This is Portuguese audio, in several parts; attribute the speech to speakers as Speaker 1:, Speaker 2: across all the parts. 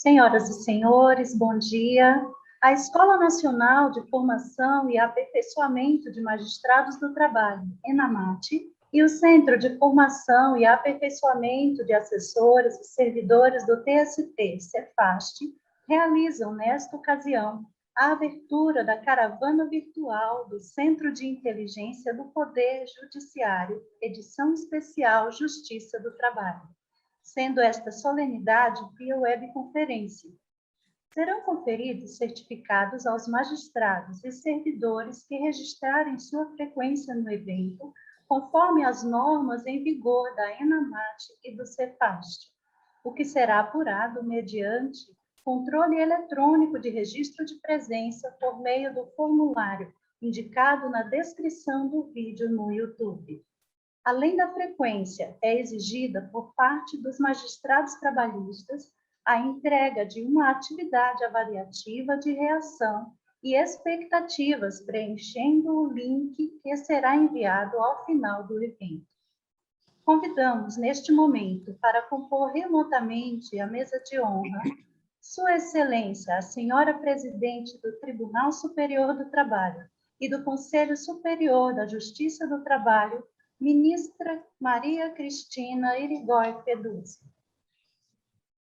Speaker 1: Senhoras e senhores, bom dia. A Escola Nacional de Formação e Aperfeiçoamento de Magistrados do Trabalho, ENAMAT, e o Centro de Formação e Aperfeiçoamento de Assessores e Servidores do TST, Cefast, realizam, nesta ocasião, a abertura da caravana virtual do Centro de Inteligência do Poder Judiciário, edição especial Justiça do Trabalho, sendo esta solenidade via webconferência. Serão conferidos certificados aos magistrados e servidores que registrarem sua frequência no evento, conforme as normas em vigor da ENAMAT e do Cefast, o que será apurado mediante controle eletrônico de registro de presença por meio do formulário indicado na descrição do vídeo no YouTube. Além da frequência, é exigida por parte dos magistrados trabalhistas a entrega de uma atividade avaliativa de reação e expectativas, preenchendo o link que será enviado ao final do evento. Convidamos, neste momento, para compor remotamente a mesa de honra, Sua Excelência, a Senhora Presidente do Tribunal Superior do Trabalho e do Conselho Superior da Justiça do Trabalho, Ministra Maria Cristina Irigoyen Peduzzi.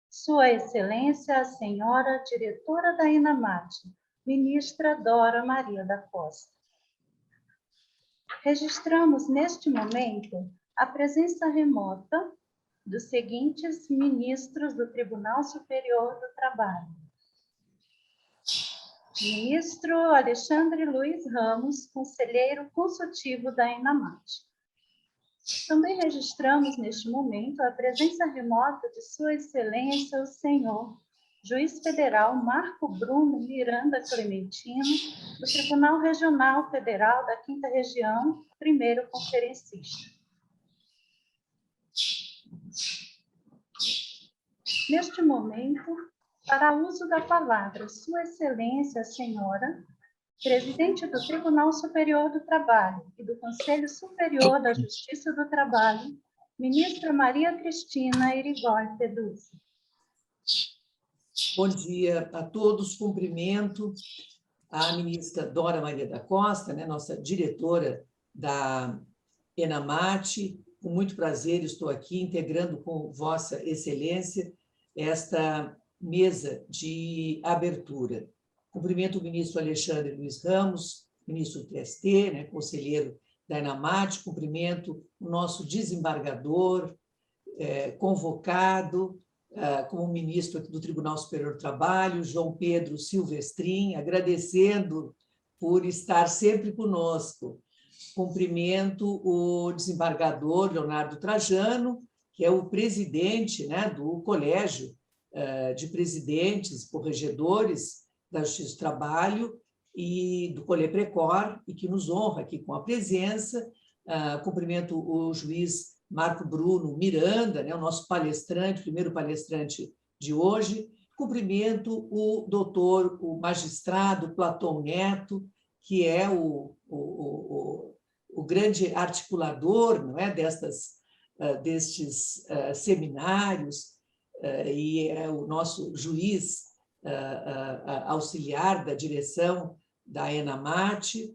Speaker 1: Sua Excelência, a Senhora Diretora da ENAMAT, Ministra Dora Maria da Costa. Registramos, neste momento, a presença remota dos seguintes ministros do Tribunal Superior do Trabalho. Ministro Alexandre Luiz Ramos, conselheiro consultivo da ENAMAT. Também registramos, neste momento, a presença remota de Sua Excelência, o Senhor Juiz Federal Marco Bruno Miranda Clementino, do Tribunal Regional Federal da 5ª Região, primeiro conferencista. Neste momento, para uso da palavra, Sua Excelência, a Senhora Presidente do Tribunal Superior do Trabalho e do Conselho Superior da Justiça do Trabalho, Ministra Maria Cristina Irigoyen Peduzzi.
Speaker 2: Bom dia a todos, cumprimento a ministra Dora Maria da Costa, nossa diretora da ENAMAT. Com muito prazer estou aqui integrando com Vossa Excelência esta mesa de abertura. Cumprimento o ministro Alexandre Luiz Ramos, ministro do TST, conselheiro da ENAMAT, cumprimento o nosso desembargador, convocado como ministro aqui do Tribunal Superior do Trabalho, João Pedro Silvestrin, agradecendo por estar sempre conosco. Cumprimento o desembargador Leonardo Trajano, que é o presidente do Colégio de Presidentes, Corregedores da Justiça do Trabalho e do Colê Precor, e que nos honra aqui com a presença. Cumprimento o juiz Marco Bruno Miranda, o nosso palestrante, o primeiro palestrante de hoje. Cumprimento o doutor, o magistrado Platão Neto, que é o grande articulador destes seminários, e é o nosso juiz auxiliar da direção da ENAMAT.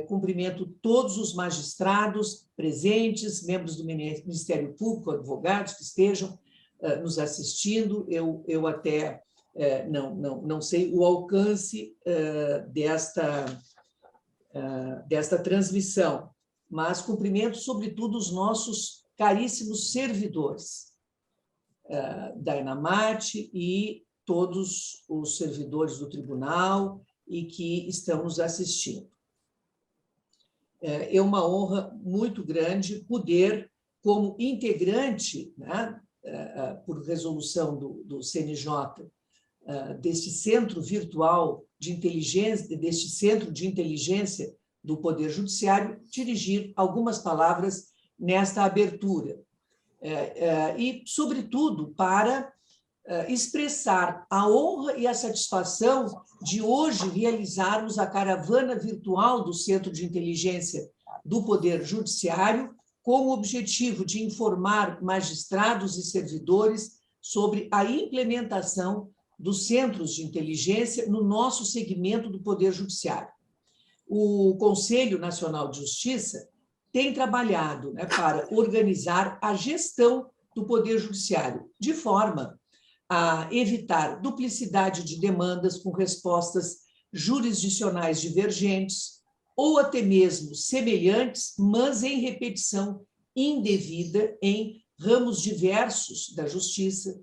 Speaker 2: Cumprimento todos os magistrados presentes, membros do Ministério Público, advogados que estejam nos assistindo. Eu até não sei o alcance desta transmissão, mas cumprimento, sobretudo, os nossos caríssimos servidores da ENAMAT e todos os servidores do tribunal e que estão nos assistindo. É uma honra muito grande poder, como integrante, por resolução do CNJ, deste centro virtual de inteligência, deste centro de inteligência do Poder Judiciário, dirigir algumas palavras nesta abertura. E, sobretudo, para expressar a honra e a satisfação de hoje realizarmos a caravana virtual do Centro de Inteligência do Poder Judiciário, com o objetivo de informar magistrados e servidores sobre a implementação dos centros de inteligência no nosso segmento do Poder Judiciário. O Conselho Nacional de Justiça tem trabalhado, né, para organizar a gestão do Poder Judiciário, de forma a evitar duplicidade de demandas com respostas jurisdicionais divergentes ou até mesmo semelhantes, mas em repetição indevida em ramos diversos da justiça,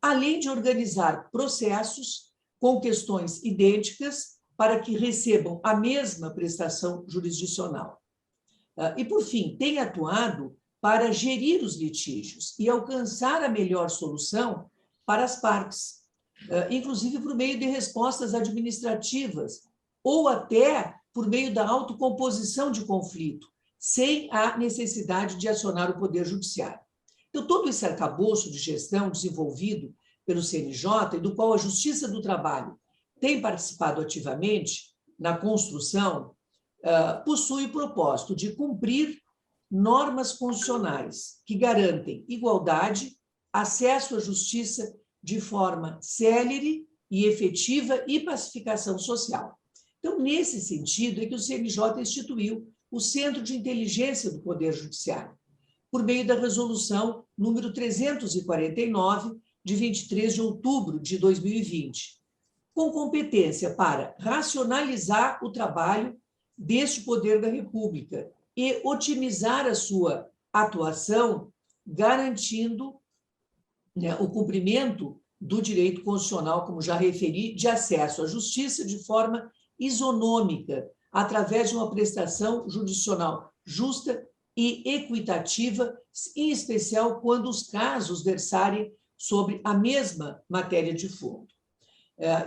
Speaker 2: além de organizar processos com questões idênticas para que recebam a mesma prestação jurisdicional. E, por fim, tem atuado para gerir os litígios e alcançar a melhor solução para as partes, inclusive por meio de respostas administrativas ou até por meio da autocomposição de conflito, sem a necessidade de acionar o Poder Judiciário. Então, todo esse arcabouço de gestão desenvolvido pelo CNJ, e do qual a Justiça do Trabalho tem participado ativamente na construção, possui o propósito de cumprir normas constitucionais que garantem igualdade, acesso à justiça de forma célere e efetiva e pacificação social. Então, nesse sentido, é que o CNJ instituiu o Centro de Inteligência do Poder Judiciário, por meio da resolução número 349, de 23 de outubro de 2020, com competência para racionalizar o trabalho deste poder da República e otimizar a sua atuação, garantindo, né, o cumprimento do direito constitucional, como já referi, de acesso à justiça de forma isonômica, através de uma prestação jurisdicional justa e equitativa, em especial quando os casos versarem sobre a mesma matéria de fundo.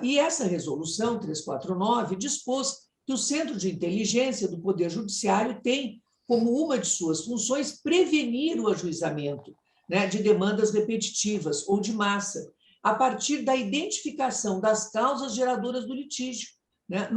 Speaker 2: E essa resolução 349 dispôs que o Centro de Inteligência do Poder Judiciário tem como uma de suas funções prevenir o ajuizamento, né, de demandas repetitivas ou de massa, a partir da identificação das causas geradoras do litígio, né,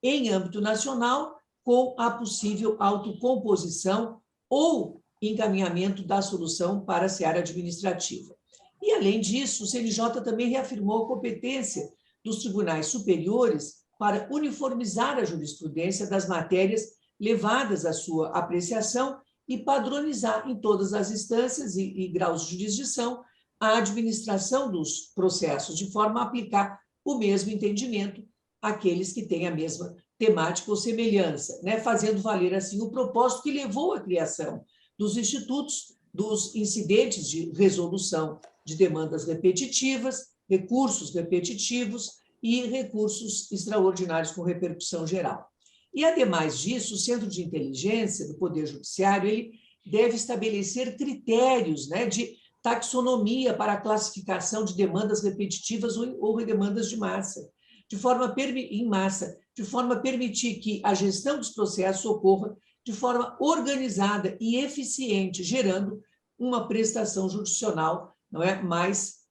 Speaker 2: em âmbito nacional, com a possível autocomposição ou encaminhamento da solução para a seara administrativa. E, além disso, o CNJ também reafirmou a competência dos tribunais superiores para uniformizar a jurisprudência das matérias levadas à sua apreciação e padronizar em todas as instâncias e graus de jurisdição a administração dos processos, de forma a aplicar o mesmo entendimento àqueles que têm a mesma temática ou semelhança, né? Fazendo valer, assim, o propósito que levou à criação dos institutos, dos incidentes de resolução de demandas repetitivas, recursos repetitivos e recursos extraordinários com repercussão geral. E, ademais disso, o Centro de Inteligência do Poder Judiciário ele deve estabelecer critérios, né, de taxonomia para a classificação de demandas repetitivas ou demandas de massa, de forma a permitir que a gestão dos processos ocorra de forma organizada e eficiente, gerando uma prestação jurisdicional, não é, mais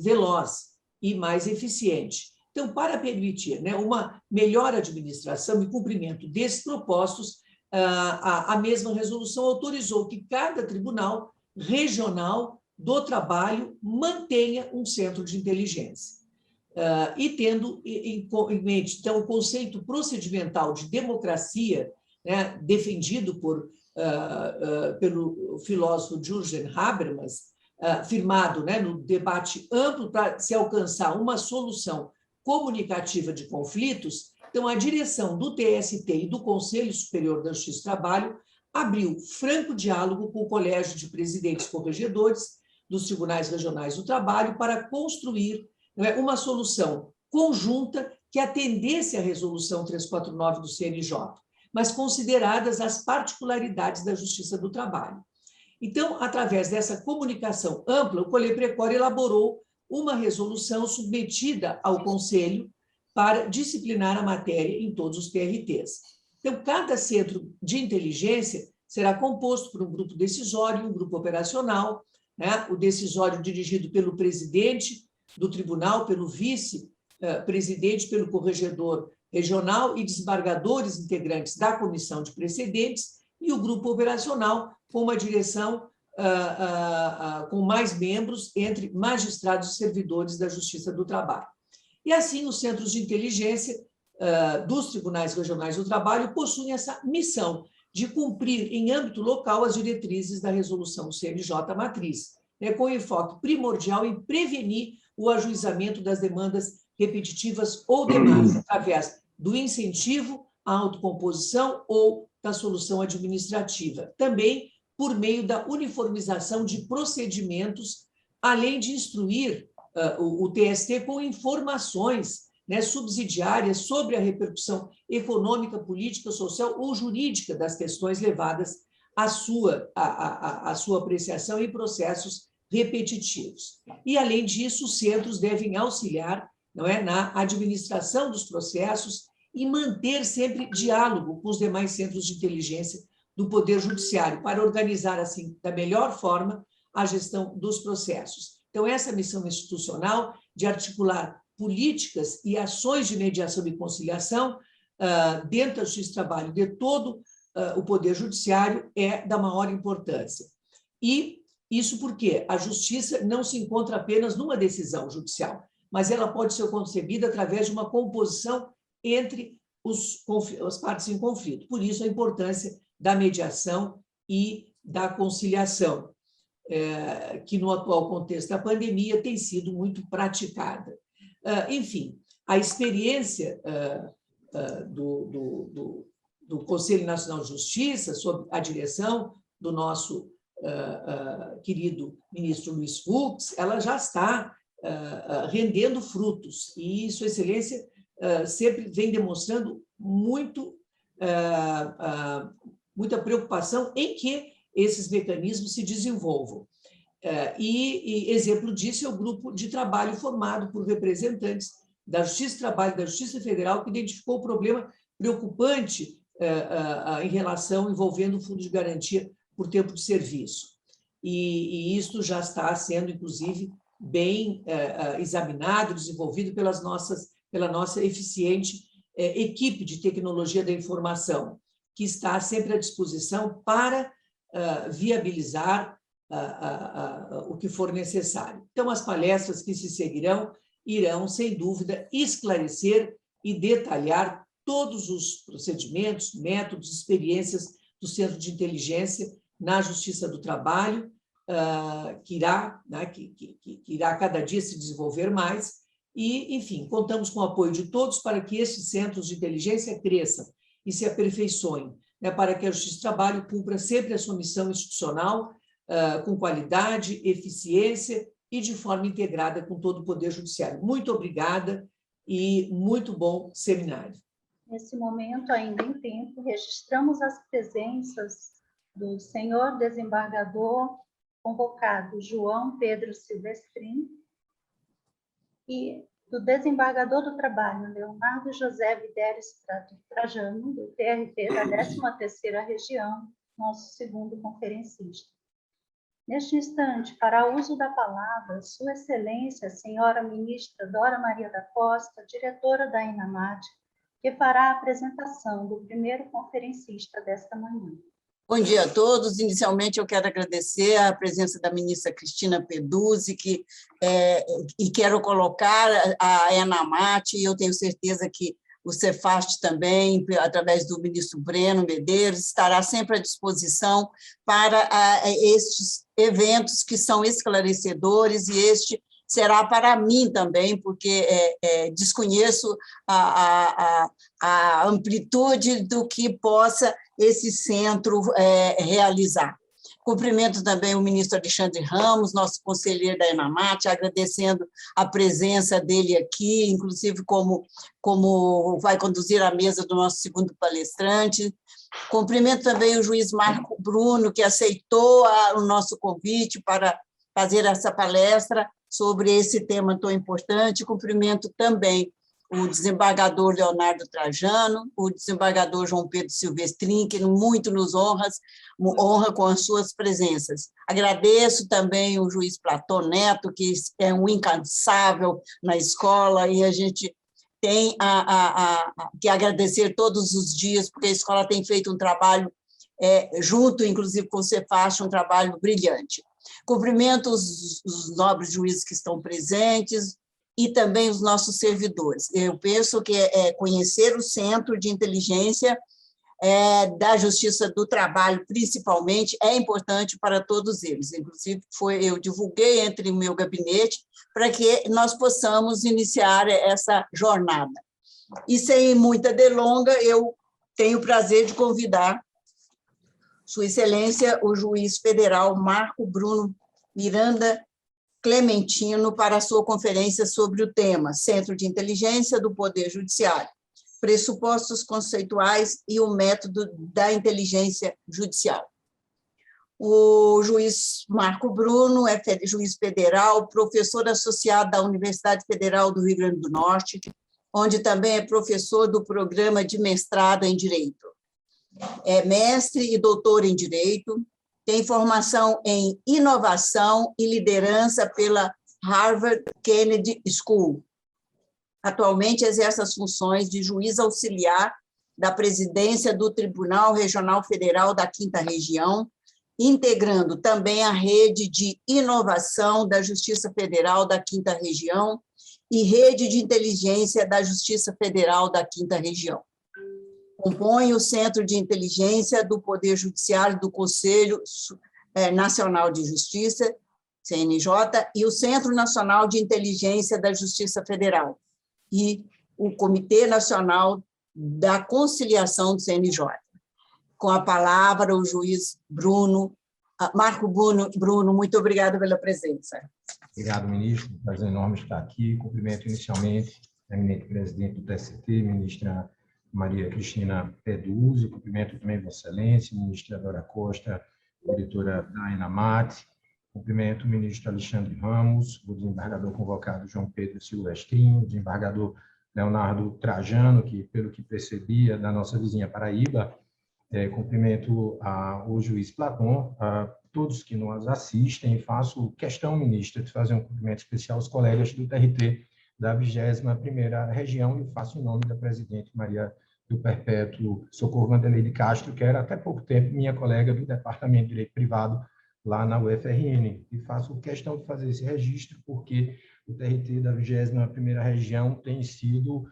Speaker 2: veloz e mais eficiente. Então, para permitir, né, uma melhor administração e cumprimento desses propósitos, a mesma resolução autorizou que cada tribunal regional do trabalho mantenha um centro de inteligência. E tendo em mente, então, o conceito procedimental de democracia, né, defendido pelo filósofo Jürgen Habermas, firmado, né, no debate amplo para se alcançar uma solução comunicativa de conflitos, então a direção do TST e do Conselho Superior da Justiça do Trabalho abriu franco diálogo com o Colégio de Presidentes Corregedores dos Tribunais Regionais do Trabalho para construir, não é, uma solução conjunta que atendesse à resolução 349 do CNJ, mas consideradas as particularidades da Justiça do Trabalho. Então, através dessa comunicação ampla, o Coleprecor elaborou uma resolução submetida ao Conselho para disciplinar a matéria em todos os TRTs. Então, cada centro de inteligência será composto por um grupo decisório e um grupo operacional, né? O decisório dirigido pelo presidente do tribunal, pelo vice-presidente, pelo corregedor regional e desembargadores integrantes da comissão de precedentes, e o grupo operacional com uma direção com mais membros entre magistrados e servidores da Justiça do Trabalho. E assim, os centros de inteligência dos tribunais regionais do trabalho possuem essa missão de cumprir em âmbito local as diretrizes da resolução CNJ Matriz, com enfoque primordial em prevenir o ajuizamento das demandas repetitivas ou demais, através do incentivo à autocomposição ou da solução administrativa. Também por meio da uniformização de procedimentos, além de instruir o TST com informações subsidiárias sobre a repercussão econômica, política, social ou jurídica das questões levadas à sua apreciação em processos repetitivos. E, além disso, os centros devem auxiliar na administração dos processos e manter sempre diálogo com os demais centros de inteligência do Poder Judiciário, para organizar, assim, da melhor forma, a gestão dos processos. Então, essa missão institucional de articular políticas e ações de mediação e conciliação dentro da Justiça do Trabalho de todo o Poder Judiciário é da maior importância. E isso porque a justiça não se encontra apenas numa decisão judicial, mas ela pode ser concebida através de uma composição entre as partes em conflito. Por isso, a importância da mediação e da conciliação, que no atual contexto da pandemia tem sido muito praticada. Enfim, a experiência do Conselho Nacional de Justiça, sob a direção do nosso querido ministro Luiz Fux, ela já está rendendo frutos, e Sua Excelência sempre vem demonstrando muita preocupação em que esses mecanismos se desenvolvam. E exemplo disso é o grupo de trabalho formado por representantes da Justiça do Trabalho e da Justiça Federal, que identificou o problema preocupante em relação envolvendo o Fundo de Garantia por Tempo de Serviço. E isto já está sendo, inclusive, bem examinado, desenvolvido pela nossa eficiente equipe de tecnologia da informação, que está sempre à disposição para viabilizar o que for necessário. Então, as palestras que se seguirão irão, sem dúvida, esclarecer e detalhar todos os procedimentos, métodos, experiências do Centro de Inteligência na Justiça do Trabalho, que irá cada dia se desenvolver mais, e, enfim, contamos com o apoio de todos para que esses centros de inteligência cresçam e se aperfeiçoem, para que a Justiça do Trabalho cumpra sempre a sua missão institucional, com qualidade, eficiência e de forma integrada com todo o Poder Judiciário. Muito obrigada e muito bom seminário.
Speaker 1: Nesse momento, ainda em tempo, registramos as presenças do senhor desembargador convocado João Pedro Silvestrin e do desembargador do Trabalho, Leonardo José Videres Trajano, do TRT da 13ª Região, nosso segundo conferencista. Neste instante, para uso da palavra, Sua Excelência, Senhora Ministra Dora Maria da Costa, diretora da ENAMAT, que fará a apresentação do primeiro conferencista desta manhã.
Speaker 3: Bom dia a todos. Inicialmente, eu quero agradecer a presença da ministra Cristina Peduzzi, e quero colocar a ENAMAT, e eu tenho certeza que o Cefast também, através do ministro Breno Medeiros, estará sempre à disposição para estes eventos que são esclarecedores, e este será para mim também, porque desconheço a amplitude do que possa esse centro realizar. Cumprimento também o ministro Alexandre Ramos, nosso conselheiro da ENAMAT, agradecendo a presença dele aqui, inclusive como vai conduzir a mesa do nosso segundo palestrante. Cumprimento também o juiz Marco Bruno, que aceitou o nosso convite para fazer essa palestra sobre esse tema tão importante. Cumprimento também o desembargador Leonardo Trajano, o desembargador João Pedro Silvestrin, que muito nos honra com as suas presenças. Agradeço também o juiz Platão Neto, que é um incansável na escola, e a gente tem que agradecer todos os dias, porque a escola tem feito um trabalho junto, inclusive, com o Cefaz, um trabalho brilhante. Cumprimento os nobres juízes que estão presentes e também os nossos servidores. Eu penso que conhecer o Centro de Inteligência da Justiça do Trabalho, principalmente, é importante para todos eles. Inclusive, eu divulguei entre o meu gabinete para que nós possamos iniciar essa jornada. E, sem muita delonga, eu tenho o prazer de convidar Sua Excelência, o juiz federal Marco Bruno Miranda Clementino, para a sua conferência sobre o tema Centro de Inteligência do Poder Judiciário, pressupostos conceituais e o método da inteligência judicial. O juiz Marco Bruno é juiz federal, professor associado da Universidade Federal do Rio Grande do Norte, onde também é professor do programa de mestrado em Direito. É mestre e doutor em Direito, tem formação em Inovação e Liderança pela Harvard Kennedy School. Atualmente exerce as funções de juiz auxiliar da presidência do Tribunal Regional Federal da 5ª Região, integrando também a rede de inovação da Justiça Federal da 5ª Região e rede de inteligência da Justiça Federal da 5ª Região. Compõe o Centro de Inteligência do Poder Judiciário do Conselho Nacional de Justiça, CNJ, e o Centro Nacional de Inteligência da Justiça Federal, e o Comitê Nacional da Conciliação do CNJ. Com a palavra, o juiz Marco Bruno, muito obrigada pela presença.
Speaker 4: Obrigado, ministro. Um prazer enorme estar aqui. Cumprimento inicialmente a eminente presidente do TST, ministra Maria Cristina Peduzzi. Cumprimento também Vossa Excelência, ministra Dora Costa, diretora da ENAMAT. Cumprimento o ministro Alexandre Ramos, o desembargador convocado João Pedro Silvestrinho, o desembargador Leonardo Trajano, que, pelo que percebia, da nossa vizinha Paraíba. Cumprimento o juiz Platon, a todos que nos assistem, e faço questão, ministra, de fazer um cumprimento especial aos colegas do TRT da 21ª Região, e faço em nome da presidente Maria do Perpétuo Socorro Vanderlei de Castro, que era até pouco tempo minha colega do Departamento de Direito Privado lá na UFRN, e faço questão de fazer esse registro porque o TRT da 21ª Região tem sido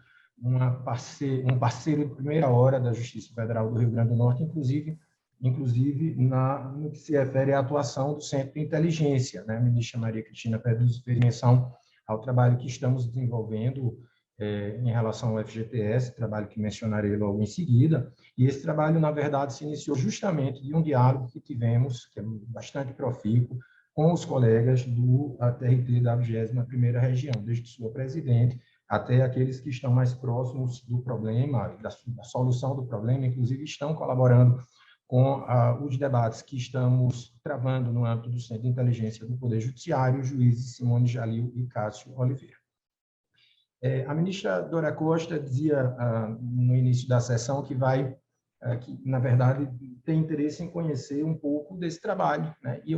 Speaker 4: um parceiro de primeira hora da Justiça Federal do Rio Grande do Norte, inclusive no que se refere à atuação do Centro de Inteligência, né? A ministra Maria Cristina Peduzzi fez menção ao trabalho que estamos desenvolvendo em relação ao FGTS, trabalho que mencionarei logo em seguida, e esse trabalho, na verdade, se iniciou justamente de um diálogo que tivemos, que é bastante profícuo, com os colegas do TRT da 21ª Região, desde sua presidente até aqueles que estão mais próximos do problema, da solução do problema, inclusive estão colaborando com os debates que estamos travando no âmbito do Centro de Inteligência do Poder Judiciário, os juízes Simone Jalil e Cássio Oliveira. A ministra Dora Costa dizia no início da sessão que na verdade, tem interesse em conhecer um pouco desse trabalho, né? E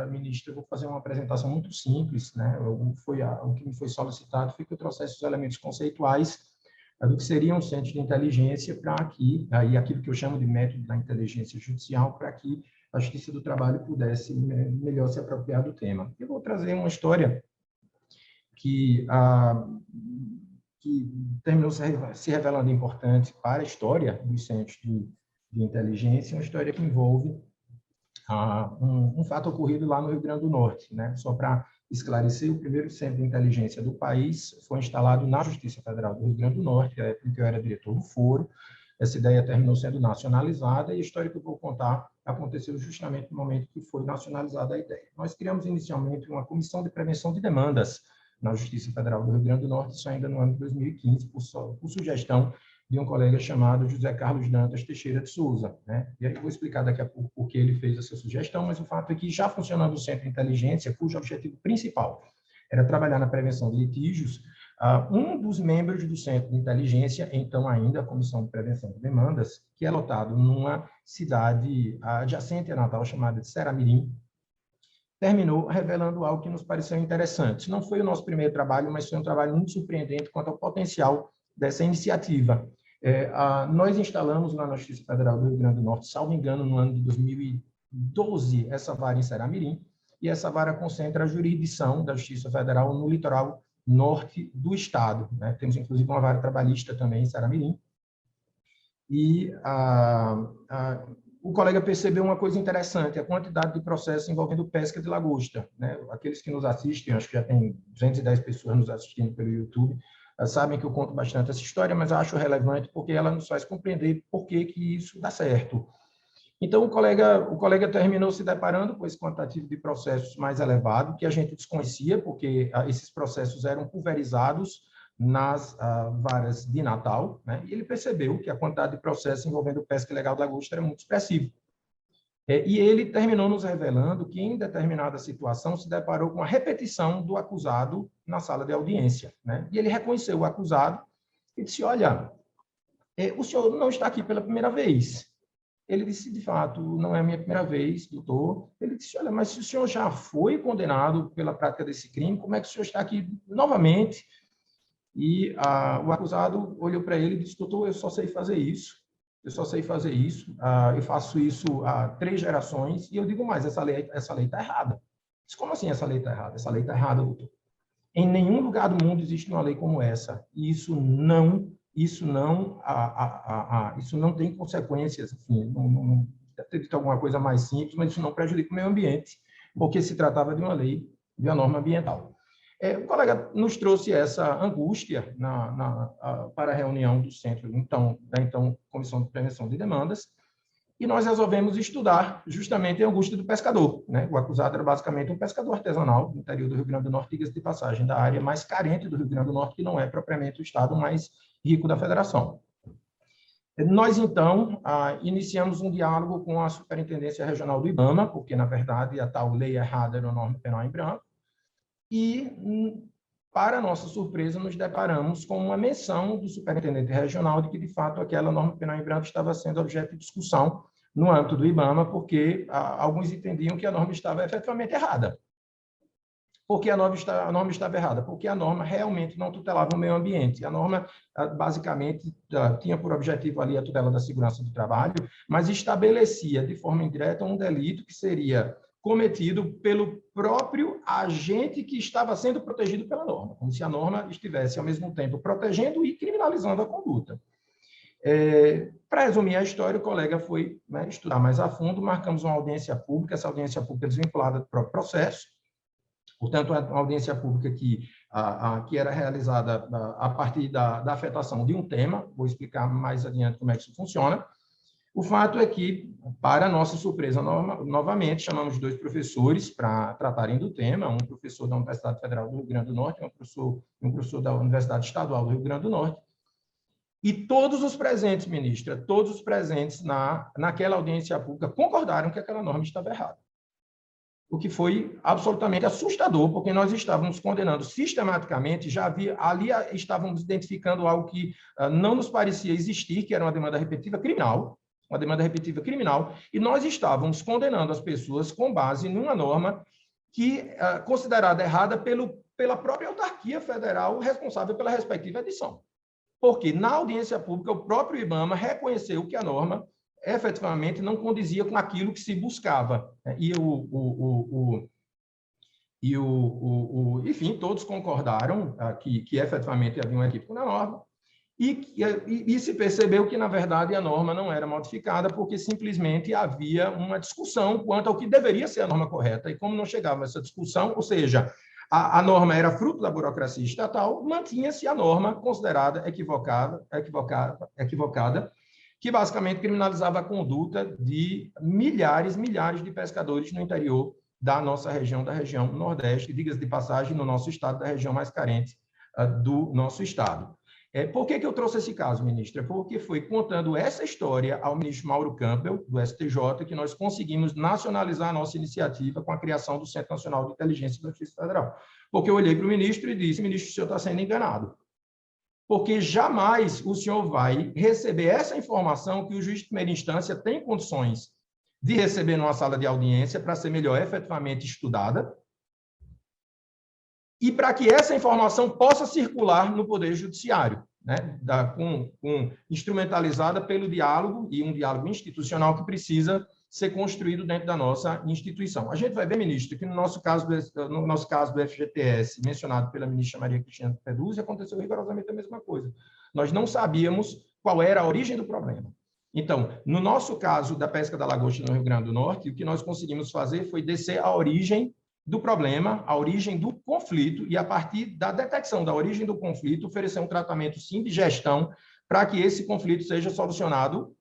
Speaker 4: ministra, vou fazer uma apresentação muito simples, né? O que me foi solicitado foi que eu trouxesse os elementos conceituais do que seria um centro de inteligência e aquilo que eu chamo de método da inteligência judicial, para que a Justiça do Trabalho pudesse melhor se apropriar do tema. Eu vou trazer uma história que terminou se revelando importante para a história dos centros de inteligência, uma história que envolve um fato ocorrido lá no Rio Grande do Norte, né? Só para esclarecer, o primeiro centro de inteligência do país foi instalado na Justiça Federal do Rio Grande do Norte, que eu era diretor do foro. Essa ideia terminou sendo nacionalizada, e a história que eu vou contar aconteceu justamente no momento que foi nacionalizada a ideia. Nós criamos inicialmente uma comissão de prevenção de demandas na Justiça Federal do Rio Grande do Norte, isso ainda no ano de 2015, por sugestão de um colega chamado José Carlos Dantas Teixeira de Souza, né? E aí eu vou explicar daqui a pouco por que ele fez essa sugestão, mas o fato é que, já funcionando o Centro de Inteligência, cujo objetivo principal era trabalhar na prevenção de litígios, um dos membros do Centro de Inteligência, então ainda a Comissão de Prevenção de Demandas, que é lotado numa cidade adjacente a Natal, chamada de Seramirim, terminou revelando algo que nos pareceu interessante. Não foi o nosso primeiro trabalho, mas foi um trabalho muito surpreendente quanto ao potencial dessa iniciativa. Nós instalamos lá na Justiça Federal do Rio Grande do Norte, salvo engano, no ano de 2012, essa vara em Ceará-Mirim, e essa vara concentra a jurisdição da Justiça Federal no litoral norte do estado, né? Temos, inclusive, uma vara trabalhista também em Ceará-Mirim. E o colega percebeu uma coisa interessante, a quantidade de processos envolvendo pesca de lagosta, né? Aqueles que nos assistem, acho que já tem 210 pessoas nos assistindo pelo YouTube, sabem que eu conto bastante essa história, mas acho relevante porque ela nos faz compreender por que isso dá certo. Então, o colega terminou se deparando com esse quantitativo de processos mais elevado, que a gente desconhecia, porque esses processos eram pulverizados nas varas de Natal, né? E ele percebeu que a quantidade de processos envolvendo pesca ilegal de lagosta era muito expressiva. E ele terminou nos revelando que, em determinada situação, se deparou com a repetição do acusado na sala de audiência, né? E ele reconheceu o acusado e disse, olha, o senhor não está aqui pela primeira vez. Ele disse, de fato, não é a minha primeira vez, doutor. Ele disse, olha, mas se o senhor já foi condenado pela prática desse crime, como é que o senhor está aqui novamente? E o acusado olhou para ele e disse, doutor, eu só sei fazer isso. Eu só sei fazer isso. Eu faço isso há 3 gerações. E eu digo mais, essa lei está errada. Disse, como assim essa lei está errada? Essa lei está errada, doutor. Em nenhum lugar do mundo existe uma lei como essa. E isso não tem consequências, enfim, deve ter dito alguma coisa mais simples, mas isso não prejudica o meio ambiente, porque se tratava de uma lei, de uma norma ambiental. O colega nos trouxe essa angústia para a reunião do centro, da Comissão de Prevenção de Demandas, e nós resolvemos estudar justamente a angústia do pescador, né? O acusado era basicamente um pescador artesanal do interior do Rio Grande do Norte, diga-se de passagem, da área mais carente do Rio Grande do Norte, que não é propriamente o estado mais rico da federação. Nós, então, iniciamos um diálogo com a Superintendência Regional do IBAMA, porque, na verdade, a tal lei errada era uma norma penal em branco, e, para nossa surpresa, nos deparamos com uma menção do superintendente regional de que, de fato, aquela norma penal em branco estava sendo objeto de discussão no âmbito do IBAMA, porque alguns entendiam que a norma estava efetivamente errada. Por que a norma estava errada? Porque a norma realmente não tutelava o meio ambiente. A norma, basicamente, tinha por objetivo ali a tutela da segurança do trabalho, mas estabelecia de forma indireta um delito que seria cometido pelo próprio agente que estava sendo protegido pela norma, como se a norma estivesse, ao mesmo tempo, protegendo e criminalizando a conduta. Para resumir a história, o colega foi, né, estudar mais a fundo, marcamos uma audiência pública, essa audiência pública desvinculada do próprio processo, portanto, uma audiência pública que era realizada a partir da afetação de um tema, vou explicar mais adiante como é que isso funciona. O fato é que, para nossa surpresa, novamente, chamamos 2 professores para tratarem do tema, um professor da Universidade Federal do Rio Grande do Norte e um professor da Universidade Estadual do Rio Grande do Norte. E todos os presentes, ministra, todos os presentes naquela audiência pública concordaram que aquela norma estava errada. O que foi absolutamente assustador, porque nós estávamos condenando sistematicamente, ali estávamos identificando algo que não nos parecia existir, que era uma demanda repetitiva criminal, e nós estávamos condenando as pessoas com base numa norma que considerada errada pela própria autarquia federal responsável pela respectiva edição. Porque, na audiência pública, o próprio IBAMA reconheceu que a norma efetivamente não condizia com aquilo que se buscava. Enfim, todos concordaram que efetivamente havia um equívoco na norma, e se percebeu que, na verdade, a norma não era modificada porque simplesmente havia uma discussão quanto ao que deveria ser a norma correta. E como não chegava a essa discussão, ou seja, a norma era fruto da burocracia estatal, mantinha-se a norma considerada equivocada, que basicamente criminalizava a conduta de milhares de pescadores no interior da nossa região, da região Nordeste, diga-se de passagem, no nosso estado, da região mais carente do nosso estado. Por que eu trouxe esse caso, ministra? Porque foi contando essa história ao ministro Mauro Campbell, do STJ, que nós conseguimos nacionalizar a nossa iniciativa com a criação do Centro Nacional de Inteligência da Justiça Federal. Porque eu olhei para o ministro e disse, ministro, o senhor está sendo enganado. Porque jamais o senhor vai receber essa informação que o juiz de primeira instância tem condições de receber numa sala de audiência para ser melhor efetivamente estudada, e para que essa informação possa circular no Poder Judiciário, né, instrumentalizada pelo diálogo, e um diálogo institucional que precisa ser construído dentro da nossa instituição. A gente vai ver, ministro, que no nosso caso do FGTS, mencionado pela ministra Maria Cristina Peduzzi, aconteceu rigorosamente a mesma coisa. Nós não sabíamos qual era a origem do problema. Então, no nosso caso da pesca da lagosta no Rio Grande do Norte, o que nós conseguimos fazer foi descer a origem do problema, a origem do conflito, e a partir da detecção da origem do conflito, oferecer um tratamento, sim, de gestão, para que esse conflito seja solucionado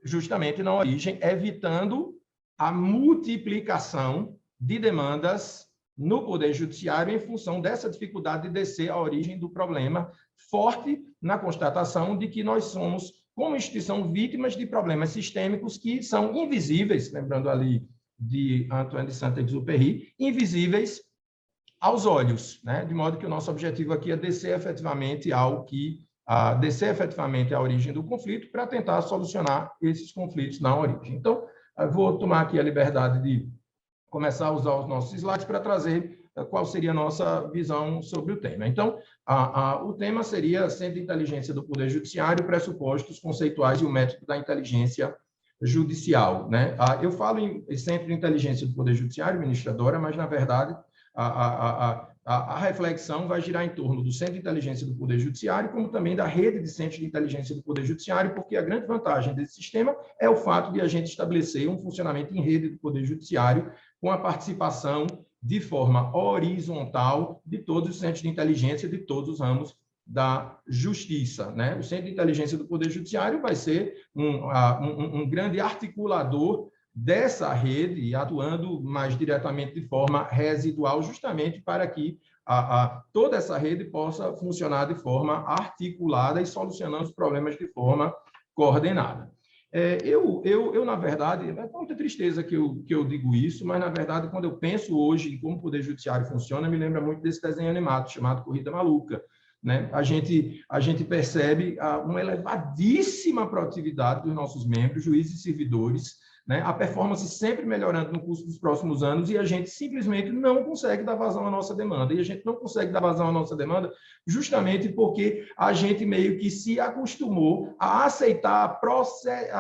Speaker 4: justamente na origem, evitando a multiplicação de demandas no Poder Judiciário em função dessa dificuldade de descer a origem do problema, forte na constatação de que nós somos, como instituição, vítimas de problemas sistêmicos que são invisíveis, lembrando ali de Antoine de Saint-Exupéry, invisíveis aos olhos, né? De modo que o nosso objetivo aqui é descer efetivamente a origem do conflito para tentar solucionar esses conflitos na origem. Então, eu vou tomar aqui a liberdade de começar a usar os nossos slides para trazer qual seria a nossa visão sobre o tema. Então, o tema seria Centro de Inteligência do Poder Judiciário, pressupostos conceituais e o método da inteligência judicial, né? Eu falo em Centro de Inteligência do Poder Judiciário, ministra Dora, mas, na verdade, a reflexão vai girar em torno do Centro de Inteligência do Poder Judiciário, como também da rede de centros de inteligência do Poder Judiciário, porque a grande vantagem desse sistema é o fato de a gente estabelecer um funcionamento em rede do Poder Judiciário com a participação de forma horizontal de todos os centros de inteligência de todos os ramos da justiça, né? O Centro de Inteligência do Poder Judiciário vai ser um grande articulador dessa rede, atuando mais diretamente de forma residual, justamente para que toda essa rede possa funcionar de forma articulada e solucionando os problemas de forma coordenada. Na verdade, é com muita tristeza que eu digo isso, mas, na verdade, quando eu penso hoje em como o Poder Judiciário funciona, me lembra muito desse desenho animado chamado Corrida Maluca, né? A gente percebe uma elevadíssima produtividade dos nossos membros, juízes e servidores, né? A performance sempre melhorando no curso dos próximos anos, e a gente simplesmente não consegue dar vazão à nossa demanda. E a gente não consegue dar vazão à nossa demanda justamente porque a gente meio que se acostumou a aceitar a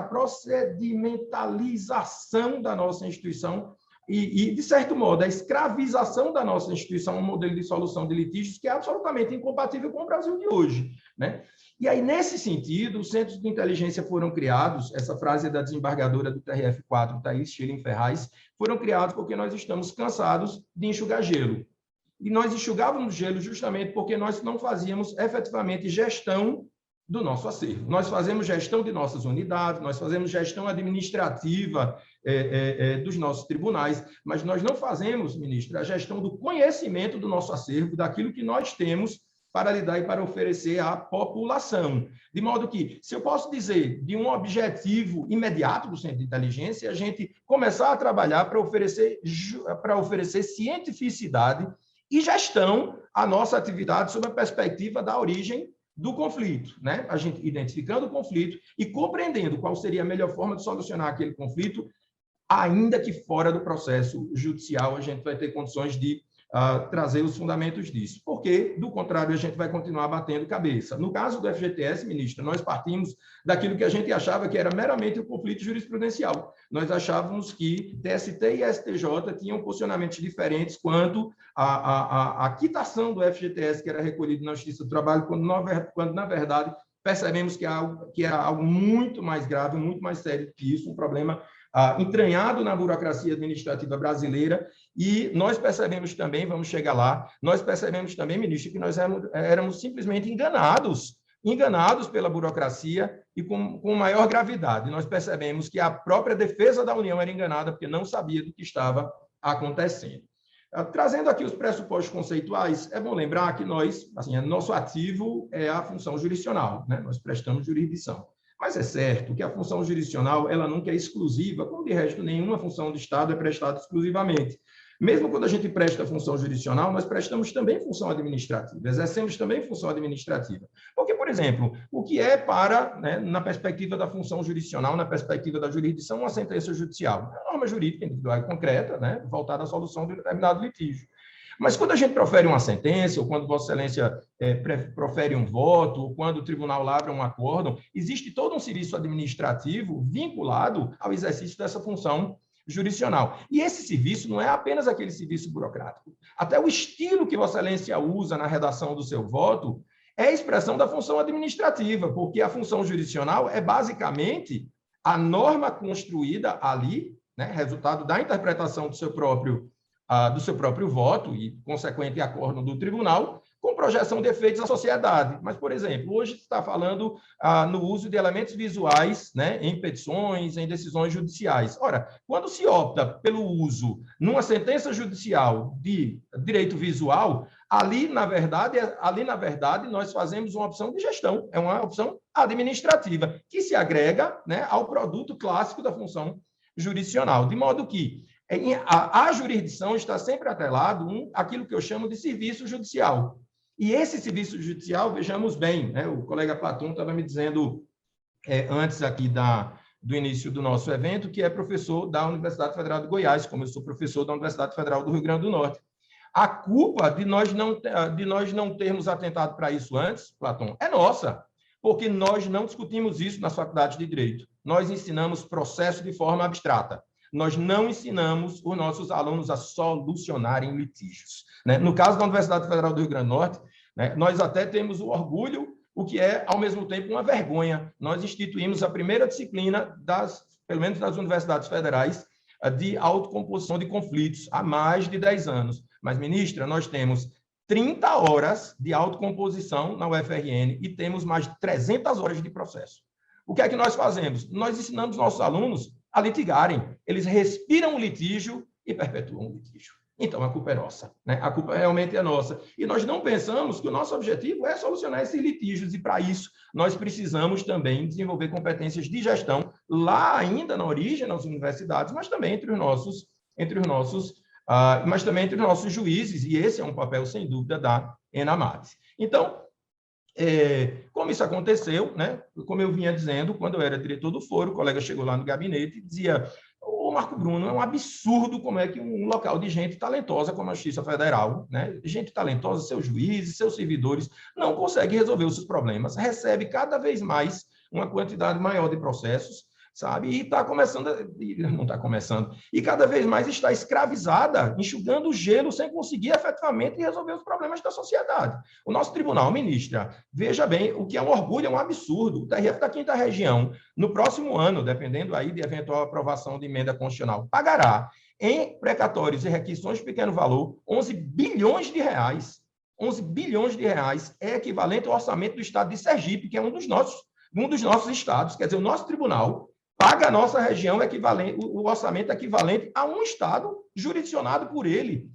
Speaker 4: procedimentalização da nossa instituição e, de certo modo, a escravização da nossa instituição, um modelo de solução de litígios que é absolutamente incompatível com o Brasil de hoje, né? E aí, nesse sentido, os centros de inteligência foram criados, essa frase é da desembargadora do TRF4, Thaís Schilling Ferraz, foram criados porque nós estamos cansados de enxugar gelo. E nós enxugávamos gelo justamente porque nós não fazíamos efetivamente gestão do nosso acervo. Nós fazemos gestão de nossas unidades, nós fazemos gestão administrativa dos nossos tribunais, mas nós não fazemos, ministra, a gestão do conhecimento do nosso acervo, daquilo que nós temos para lidar e para oferecer à população. De modo que, se eu posso dizer de um objetivo imediato do Centro de Inteligência, a gente começar a trabalhar para oferecer cientificidade e gestão à nossa atividade sob a perspectiva da origem do conflito, né? A gente identificando o conflito e compreendendo qual seria a melhor forma de solucionar aquele conflito, ainda que fora do processo judicial a gente vai ter condições de trazer os fundamentos disso, porque, do contrário, a gente vai continuar batendo cabeça. No caso do FGTS, ministra, nós partimos daquilo que a gente achava que era meramente o conflito jurisprudencial. Nós achávamos que TST e STJ tinham posicionamentos diferentes quanto à quitação do FGTS que era recolhido na Justiça do Trabalho, quando na verdade, percebemos que é algo muito mais grave, muito mais sério que isso, um problema entranhado na burocracia administrativa brasileira, e nós percebemos também, vamos chegar lá, nós percebemos também, ministro, que nós éramos simplesmente enganados pela burocracia e com maior gravidade. Nós percebemos que a própria defesa da União era enganada porque não sabia do que estava acontecendo. Trazendo aqui os pressupostos conceituais, é bom lembrar que nós, assim, nosso ativo é a função jurisdicional, né? Nós prestamos jurisdição. Mas é certo que a função jurisdicional ela nunca é exclusiva, como de resto nenhuma função do Estado é prestada exclusivamente. Mesmo quando a gente presta função jurisdicional, nós prestamos também função administrativa, exercemos também função administrativa. Porque, por exemplo, o que é para, né, na perspectiva da função jurisdicional, na perspectiva da jurisdição, uma sentença judicial? É uma norma jurídica individual e concreta, né, voltada à solução de um determinado litígio. Mas quando a gente profere uma sentença, ou quando Vossa Excelência profere um voto, ou quando o tribunal lavra um acórdão, existe todo um serviço administrativo vinculado ao exercício dessa função jurisdicional. E esse serviço não é apenas aquele serviço burocrático. Até o estilo que Vossa Excelência usa na redação do seu voto é a expressão da função administrativa, porque a função jurisdicional é basicamente a norma construída ali, né, resultado da interpretação do seu próprio voto e consequente acórdão do tribunal, com projeção de efeitos à sociedade. Mas, por exemplo, hoje se está falando no uso de elementos visuais, né, em petições, em decisões judiciais. Ora, quando se opta pelo uso numa sentença judicial de direito visual, ali, na verdade, nós fazemos uma opção de gestão, é uma opção administrativa, que se agrega, né, ao produto clássico da função jurisdicional, de modo que a jurisdição está sempre atrelado àquilo que eu chamo de serviço judicial. E esse serviço judicial, vejamos bem, né, o colega Platão estava me dizendo antes aqui do início do nosso evento, que é professor da Universidade Federal de Goiás, como eu sou professor da Universidade Federal do Rio Grande do Norte. A culpa de nós não termos atentado para isso antes, Platão, é nossa, porque nós não discutimos isso nas faculdades de Direito. Nós ensinamos processo de forma abstrata. Nós não ensinamos os nossos alunos a solucionarem litígios, né? No caso da Universidade Federal do Rio Grande do Norte, né, nós até temos o orgulho, o que é, ao mesmo tempo, uma vergonha. Nós instituímos a primeira disciplina, pelo menos das universidades federais, de autocomposição de conflitos, há mais de 10 anos. Mas, ministra, nós temos 30 horas de autocomposição na UFRN e temos mais de 300 horas de processo. O que é que nós fazemos? Nós ensinamos nossos alunos a litigarem. Eles respiram o litígio e perpetuam o litígio. Então, a culpa é nossa, né? A culpa realmente é nossa. E nós não pensamos que o nosso objetivo é solucionar esses litígios, e, para isso, nós precisamos também desenvolver competências de gestão, lá ainda na origem, nas universidades, mas também entre os nossos juízes, e esse é um papel, sem dúvida, da ENAMAT. Então, como isso aconteceu, né? Como eu vinha dizendo, quando eu era diretor do foro, o colega chegou lá no gabinete e dizia: ô Marco Bruno, é um absurdo como é que um local de gente talentosa como a Justiça Federal, né? Gente talentosa, seus juízes, seus servidores, não consegue resolver os seus problemas, recebe cada vez mais uma quantidade maior de processos, sabe? E não está começando, e cada vez mais está escravizada, enxugando o gelo sem conseguir efetivamente resolver os problemas da sociedade. O nosso tribunal, ministra, veja bem, o que é um orgulho, é um absurdo. O TRF da 5ª Região, no próximo ano, dependendo aí de eventual aprovação de emenda constitucional, pagará em precatórios e requisições de pequeno valor 11 bilhões de reais. 11 bilhões de reais é equivalente ao orçamento do estado de Sergipe, que é um dos nossos estados. Quer dizer, o nosso tribunal paga a nossa região o orçamento equivalente a um estado jurisdicionado por ele.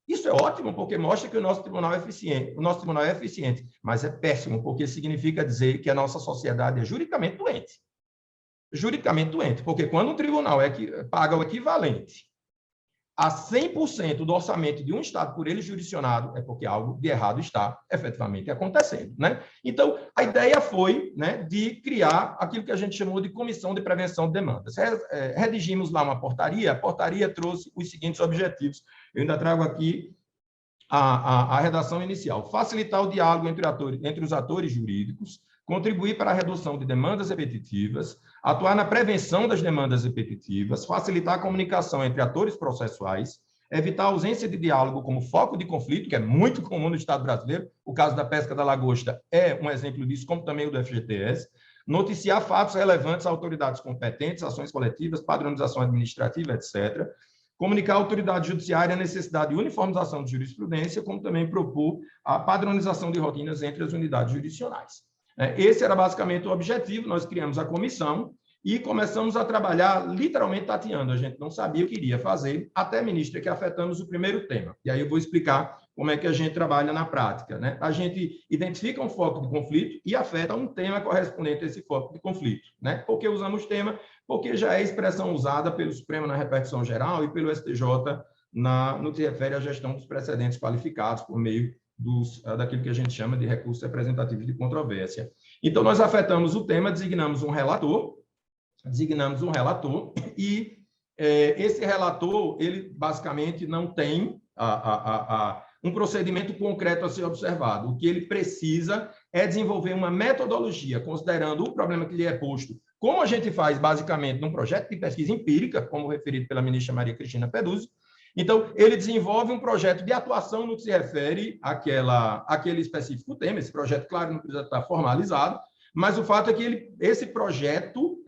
Speaker 4: Isso é ótimo, porque mostra que o nosso tribunal é eficiente. O nosso tribunal é eficiente, mas é péssimo, porque significa dizer que a nossa sociedade é juridicamente doente. Juridicamente doente, porque quando um tribunal paga o equivalente a 100% do orçamento de um estado por ele jurisdicionado, é porque algo de errado está efetivamente acontecendo, né? Então, a ideia foi, né, de criar aquilo que a gente chamou de Comissão de Prevenção de Demandas. Redigimos lá uma portaria, a portaria trouxe os seguintes objetivos. Eu ainda trago aqui a redação inicial: facilitar o diálogo entre os atores jurídicos, contribuir para a redução de demandas repetitivas, atuar na prevenção das demandas repetitivas, facilitar a comunicação entre atores processuais, evitar a ausência de diálogo como foco de conflito, que é muito comum no Estado brasileiro. O caso da pesca da lagosta é um exemplo disso, como também o do FGTS. Noticiar fatos relevantes a autoridades competentes, ações coletivas, padronização administrativa, etc. Comunicar à autoridade judiciária a necessidade de uniformização de jurisprudência, como também propor a padronização de rotinas entre as unidades jurisdicionais. Esse era basicamente o objetivo. Nós criamos a comissão e começamos a trabalhar literalmente tateando. A gente não sabia o que iria fazer, até, ministra, que afetamos o primeiro tema. E aí eu vou explicar como é que a gente trabalha na prática, né? A gente identifica um foco de conflito e afeta um tema correspondente a esse foco de conflito, né? Por que usamos tema? Porque já é expressão usada pelo Supremo na repercussão geral e pelo STJ no que se refere à gestão dos precedentes qualificados por meio daquilo que a gente chama de recursos representativos de controvérsia. Então, nós afetamos o tema, designamos um relator, e esse relator, ele basicamente não tem
Speaker 5: um procedimento concreto a ser observado. O que ele precisa é desenvolver uma metodologia, considerando o problema que lhe é posto, como a gente faz, basicamente, num projeto de pesquisa empírica, como referido pela ministra Maria Cristina Peduzzi. Então, ele desenvolve um projeto de atuação no que se refere àquele específico tema. Esse projeto, claro, não precisa estar formalizado, mas o fato é que esse projeto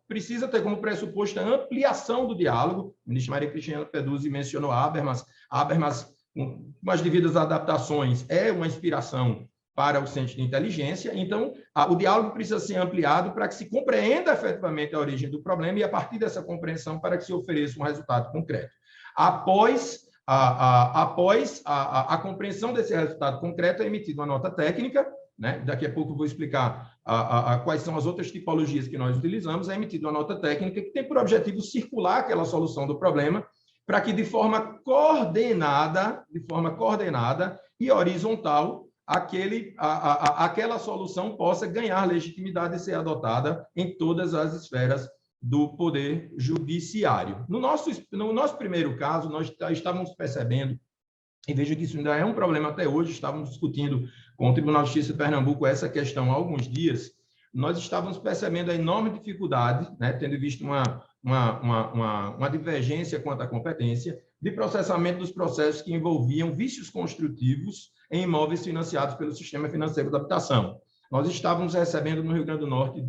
Speaker 5: precisa ter como pressuposto a ampliação do diálogo. A ministra Maria Cristina Peduzzi mencionou a Habermas. A Habermas, com as devidas adaptações, é uma inspiração para o Centro de Inteligência. Então, o diálogo precisa ser ampliado para que se compreenda efetivamente a origem do problema e, a partir dessa compreensão, para que se ofereça um resultado concreto. Após a compreensão desse resultado concreto, é emitida uma nota técnica, né? Daqui a pouco eu vou explicar quais são as outras tipologias que nós utilizamos. É emitida uma nota técnica que tem por objetivo circular aquela solução do problema, para que de forma coordenada e horizontal, aquela solução possa ganhar legitimidade e ser adotada em todas as esferas do Poder Judiciário. No nosso primeiro caso, nós estávamos percebendo, e veja que isso ainda é um problema até hoje, estávamos discutindo com o Tribunal de Justiça de Pernambuco essa questão há alguns dias, nós estávamos percebendo a enorme dificuldade, né, tendo visto uma divergência quanto à competência, de processamento dos processos que envolviam vícios construtivos em imóveis financiados pelo Sistema Financeiro da Habitação. Nós estávamos recebendo no Rio Grande do Norte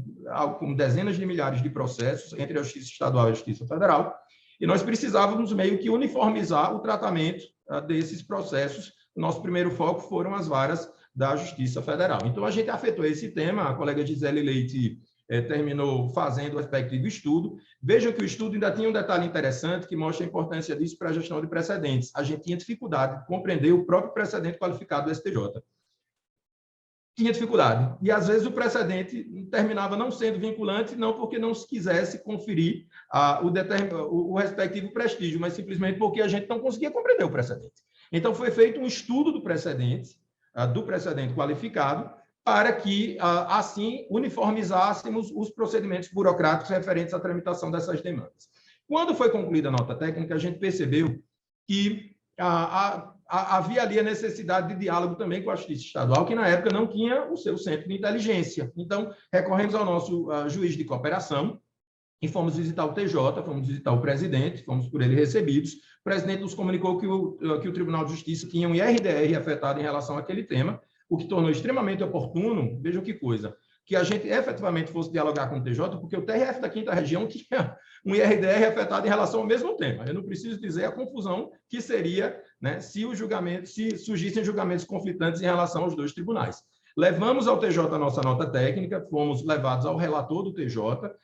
Speaker 5: com dezenas de milhares de processos entre a Justiça Estadual e a Justiça Federal, e nós precisávamos meio que uniformizar o tratamento desses processos. O nosso primeiro foco foram as varas da Justiça Federal. Então, a gente afetou esse tema, a colega Gisele Leite terminou fazendo o respectivo estudo. Vejam que o estudo ainda tinha um detalhe interessante que mostra a importância disso para a gestão de precedentes. A gente tinha dificuldade de compreender o próprio precedente qualificado do STJ. Tinha dificuldade. E, às vezes, o precedente terminava não sendo vinculante, não porque não se quisesse conferir o respectivo prestígio, mas simplesmente porque a gente não conseguia compreender o precedente. Então, foi feito um estudo do precedente qualificado, para que, assim, uniformizássemos os procedimentos burocráticos referentes à tramitação dessas demandas. Quando foi concluída a nota técnica, a gente percebeu que havia ali a necessidade de diálogo também com a Justiça Estadual, que na época não tinha o seu centro de inteligência. Então, recorremos ao nosso juiz de cooperação e fomos visitar o TJ, fomos visitar o presidente, fomos por ele recebidos. O presidente nos comunicou que o Tribunal de Justiça tinha um IRDR afetado em relação àquele tema, o que tornou extremamente oportuno, vejam que coisa, que a gente efetivamente fosse dialogar com o TJ, porque o TRF da 5ª Região tinha um IRDR afetado em relação ao mesmo tema. Eu não preciso dizer a confusão que seria, né, se surgissem julgamentos conflitantes em relação aos dois tribunais. Levamos ao TJ a nossa nota técnica, fomos levados ao relator do TJ,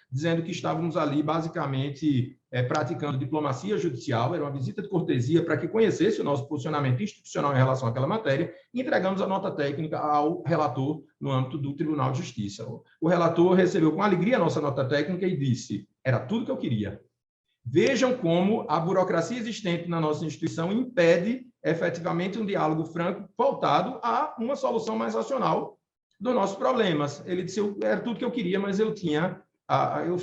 Speaker 5: dizendo que estávamos ali, basicamente, praticando diplomacia judicial, era uma visita de cortesia para que conhecesse o nosso posicionamento institucional em relação àquela matéria, e entregamos a nota técnica ao relator no âmbito do Tribunal de Justiça. O relator recebeu com alegria a nossa nota técnica e disse: era tudo que eu queria. Vejam como a burocracia existente na nossa instituição impede efetivamente um diálogo franco voltado a uma solução mais racional dos nossos problemas. Ele disse: era tudo que eu queria, mas eu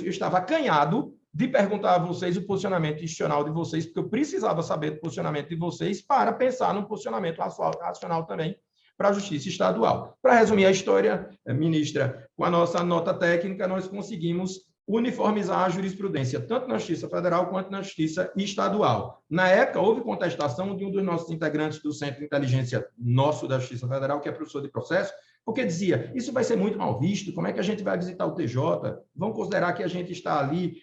Speaker 5: estava acanhado de perguntar a vocês o posicionamento institucional de vocês, porque eu precisava saber do posicionamento de vocês para pensar num posicionamento racional também para a Justiça Estadual. Para resumir a história, ministra, com a nossa nota técnica, nós conseguimos uniformizar a jurisprudência, tanto na Justiça Federal quanto na Justiça Estadual. Na época, houve contestação de um dos nossos integrantes do Centro de Inteligência nosso da Justiça Federal, que é professor de processo, porque dizia: isso vai ser muito mal visto, como é que a gente vai visitar o TJ? Vão considerar que a gente está ali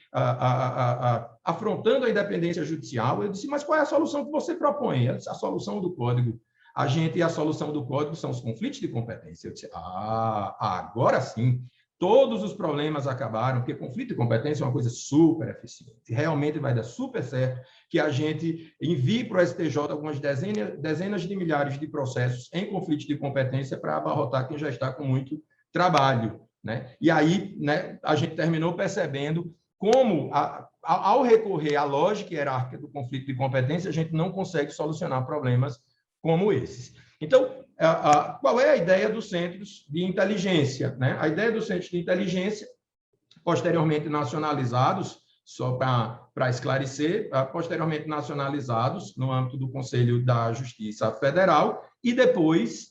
Speaker 5: afrontando a independência judicial. Eu disse: mas qual é a solução que você propõe? A solução do Código. A solução do Código são os conflitos de competência. Eu disse: agora sim. Todos os problemas acabaram, porque conflito de competência é uma coisa super eficiente. Realmente vai dar super certo que a gente envie para o STJ algumas dezenas de milhares de processos em conflito de competência para abarrotar quem já está com muito trabalho, né? E aí, né, a gente terminou percebendo como, ao recorrer à lógica hierárquica do conflito de competência, a gente não consegue solucionar problemas como esses. Então, qual é a ideia dos centros de inteligência, né? A ideia dos centros de inteligência, posteriormente nacionalizados, só para esclarecer, posteriormente nacionalizados no âmbito do Conselho da Justiça Federal, e depois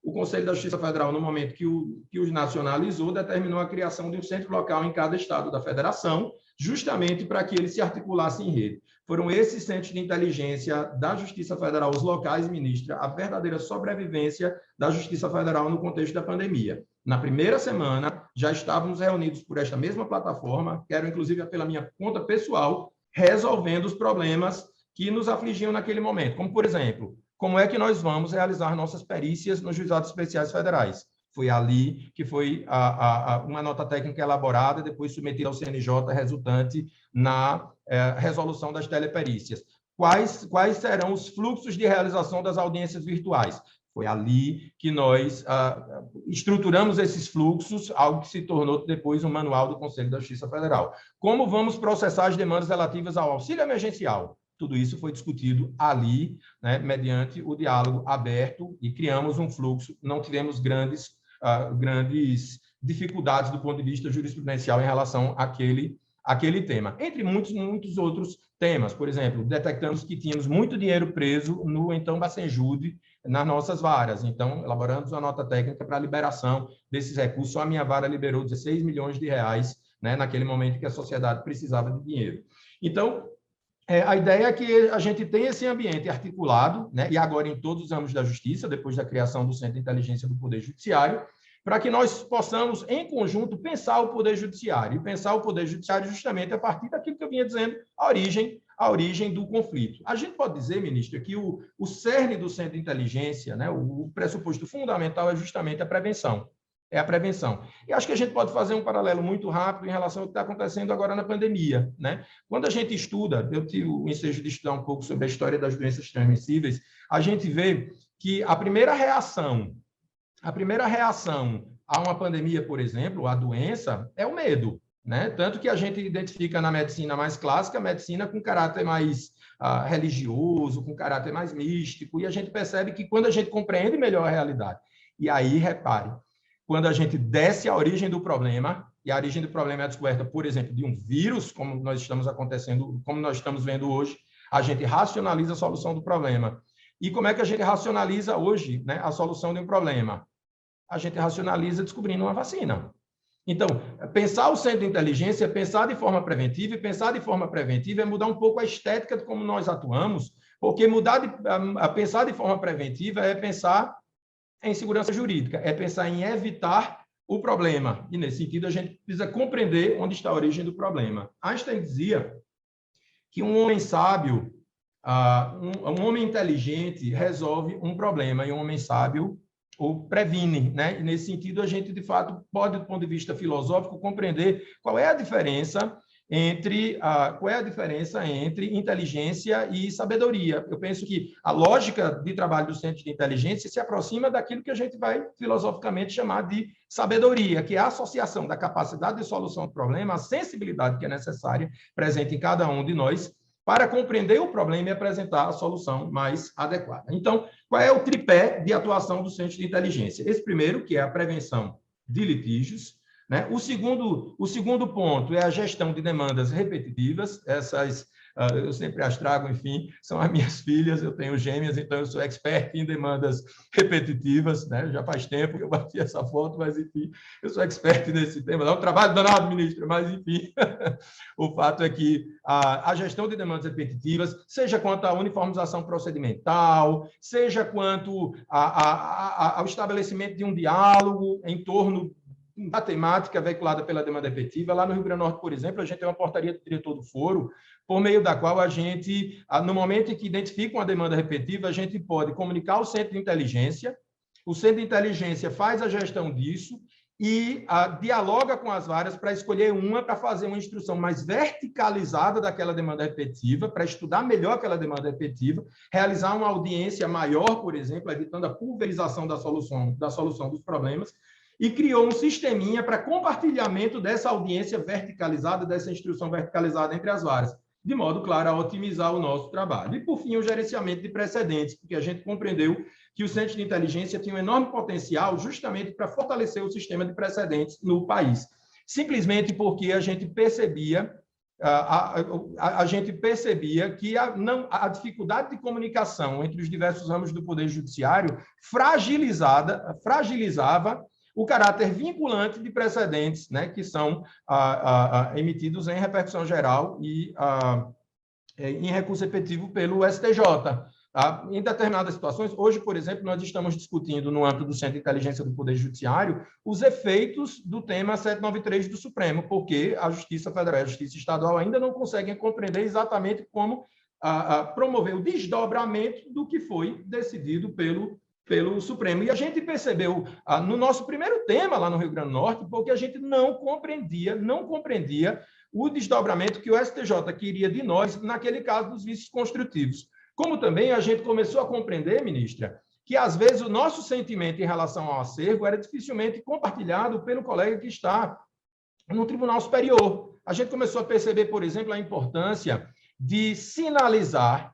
Speaker 5: o Conselho da Justiça Federal, no momento que os nacionalizou, determinou a criação de um centro local em cada estado da federação, justamente para que eles se articulassem em rede. Foram esses centros de inteligência da Justiça Federal, os locais, ministra, a verdadeira sobrevivência da Justiça Federal no contexto da pandemia. Na primeira semana, já estávamos reunidos por esta mesma plataforma, quero inclusive pela minha conta pessoal, resolvendo os problemas que nos afligiam naquele momento, como, por exemplo, como é que nós vamos realizar nossas perícias nos juizados especiais federais. Foi ali que foi uma nota técnica elaborada, depois submetida ao CNJ, resultante na resolução das teleperícias. Quais serão os fluxos de realização das audiências virtuais? Foi ali que nós estruturamos esses fluxos, algo que se tornou depois um manual do Conselho da Justiça Federal. Como vamos processar as demandas relativas ao auxílio emergencial? Tudo isso foi discutido ali, né, mediante o diálogo aberto, e criamos um fluxo. Não tivemos grandes dificuldades do ponto de vista jurisprudencial em relação àquele tema. Entre muitos outros temas. Por exemplo, detectamos que tínhamos muito dinheiro preso no então Bacenjude, nas nossas varas. Então, elaboramos uma nota técnica para a liberação desses recursos. Só a minha vara liberou 16 milhões de reais, né, naquele momento que a sociedade precisava de dinheiro. Então, a ideia é que a gente tenha esse ambiente articulado, né, e agora em todos os âmbitos da justiça, depois da criação do Centro de Inteligência do Poder Judiciário, para que nós possamos, em conjunto, pensar o Poder Judiciário. E pensar o Poder Judiciário justamente a partir daquilo que eu vinha dizendo, a origem do conflito. A gente pode dizer, ministra, que o cerne do Centro de Inteligência, né, o pressuposto fundamental é justamente a prevenção. É a prevenção. E acho que a gente pode fazer um paralelo muito rápido em relação ao que está acontecendo agora na pandemia, né? Quando a gente estuda, eu tive o ensejo de estudar um pouco sobre a história das doenças transmissíveis, a gente vê que a primeira reação a uma pandemia, por exemplo, a doença, é o medo, né? Tanto que a gente identifica na medicina mais clássica, a medicina com caráter mais religioso, com caráter mais místico, e a gente percebe que quando a gente compreende melhor a realidade, e aí, repare, quando a gente desce a origem do problema, e a origem do problema é a descoberta, por exemplo, de um vírus, como nós estamos vendo hoje, a gente racionaliza a solução do problema. E como é que a gente racionaliza hoje, né, a solução de um problema? A gente racionaliza descobrindo uma vacina. Então, pensar o centro de inteligência é pensar de forma preventiva, e pensar de forma preventiva é mudar um pouco a estética de como nós atuamos, porque pensar de forma preventiva é pensar em segurança jurídica, é pensar em evitar o problema. E, nesse sentido, a gente precisa compreender onde está a origem do problema. Einstein dizia que um homem sábio, um homem inteligente resolve um problema, e um homem sábio o previne, né? E, nesse sentido, a gente, de fato, pode, do ponto de vista filosófico, compreender qual é a diferença entre inteligência e sabedoria. Eu penso que a lógica de trabalho do Centro de Inteligência se aproxima daquilo que a gente vai filosoficamente chamar de sabedoria, que é a associação da capacidade de solução do problema, a sensibilidade que é necessária, presente em cada um de nós, para compreender o problema e apresentar a solução mais adequada. Então, qual é o tripé de atuação do Centro de Inteligência? Esse primeiro, que é a prevenção de litígios, né? O segundo ponto é a gestão de demandas repetitivas. Essas, eu sempre as trago, enfim, são as minhas filhas, eu tenho gêmeas, então eu sou expert em demandas repetitivas, né? Já faz tempo que eu bati essa foto, mas, enfim, eu sou expert nesse tema. Dá um trabalho danado, ministra, mas, enfim, o fato é que a gestão de demandas repetitivas, seja quanto à uniformização procedimental, seja quanto ao estabelecimento de um diálogo em torno da temática veiculada pela demanda efetiva. Lá no Rio Grande do Norte, por exemplo, a gente tem uma portaria do diretor do foro, por meio da qual a gente, no momento em que identifica uma demanda repetitiva, a gente pode comunicar ao Centro de Inteligência, o Centro de Inteligência faz a gestão disso e dialoga com as varas para escolher uma, para fazer uma instrução mais verticalizada daquela demanda repetitiva, para estudar melhor aquela demanda repetitiva, realizar uma audiência maior, por exemplo, evitando a pulverização da solução dos problemas, e criou um sisteminha para compartilhamento dessa audiência verticalizada, dessa instrução verticalizada entre as varas, de modo, claro, a otimizar o nosso trabalho. E, por fim, o gerenciamento de precedentes, porque a gente compreendeu que o Centro de Inteligência tinha um enorme potencial justamente para fortalecer o sistema de precedentes no país. Simplesmente porque a gente percebia a gente percebia que a dificuldade de comunicação entre os diversos ramos do Poder Judiciário fragilizava o caráter vinculante de precedentes, né, que são emitidos em repercussão geral e em recurso efetivo pelo STJ. Em determinadas situações, hoje, por exemplo, nós estamos discutindo, no âmbito do Centro de Inteligência do Poder Judiciário, os efeitos do tema 793 do Supremo, porque a Justiça Federal e a Justiça Estadual ainda não conseguem compreender exatamente como promover o desdobramento do que foi decidido pelo Supremo. E a gente percebeu, no nosso primeiro tema lá no Rio Grande do Norte, porque a gente não compreendia o desdobramento que o STJ queria de nós naquele caso dos vícios construtivos. Como também a gente começou a compreender, ministra, que às vezes o nosso sentimento em relação ao acervo era dificilmente compartilhado pelo colega que está no Tribunal Superior. A gente começou a perceber, por exemplo, a importância de sinalizar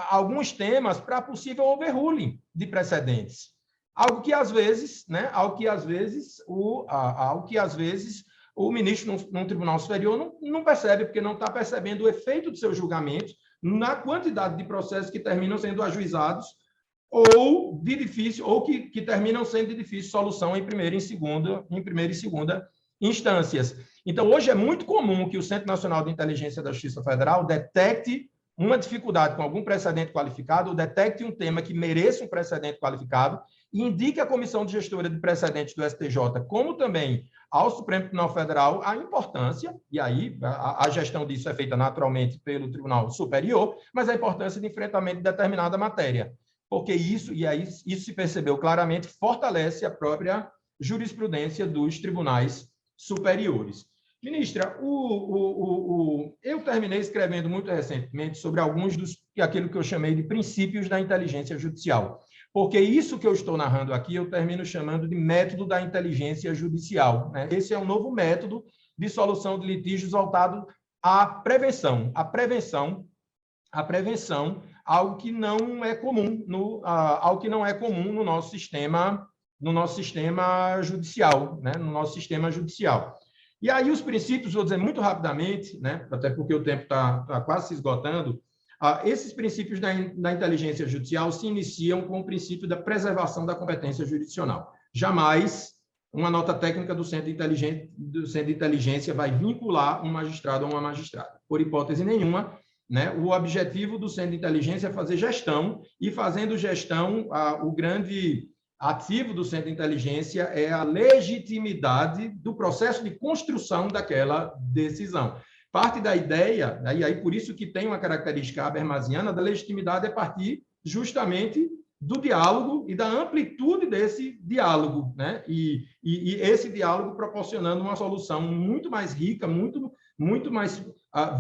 Speaker 5: alguns temas para possível overruling de precedentes. Algo que às vezes o ministro num Tribunal Superior não percebe, porque não está percebendo o efeito do seu julgamento na quantidade de processos que terminam sendo ajuizados ou que terminam sendo de difícil solução em primeira e segunda instâncias. Então, hoje é muito comum que o Centro Nacional de Inteligência da Justiça Federal detecte uma dificuldade com algum precedente qualificado, ou detecte um tema que mereça um precedente qualificado, e indique à Comissão de Gestora de Precedentes do STJ, como também ao Supremo Tribunal Federal, a importância, e aí a gestão disso é feita naturalmente pelo Tribunal Superior, mas a importância de enfrentamento de determinada matéria, porque isso se percebeu claramente, fortalece a própria jurisprudência dos tribunais superiores. Ministra, eu terminei escrevendo muito recentemente sobre aquilo que eu chamei de princípios da inteligência judicial, porque isso que eu estou narrando aqui eu termino chamando de método da inteligência judicial, né? Esse é um novo método de solução de litígios voltado à prevenção. A prevenção, algo que não é comum no nosso sistema judicial, né? No nosso sistema judicial. E aí os princípios, vou dizer muito rapidamente, né? Até porque o tempo está quase se esgotando. Esses princípios da inteligência judicial se iniciam com o princípio da preservação da competência jurisdicional. Jamais uma nota técnica do Centro de Inteligência vai vincular um magistrado a uma magistrada. Por hipótese nenhuma, né? O objetivo do Centro de Inteligência é fazer gestão, e fazendo gestão, o grande ativo do Centro de Inteligência é a legitimidade do processo de construção daquela decisão. Parte da ideia, e aí por isso que tem uma característica habermasiana, da legitimidade é partir justamente do diálogo e da amplitude desse diálogo, né? E esse diálogo proporcionando uma solução muito mais rica, muito mais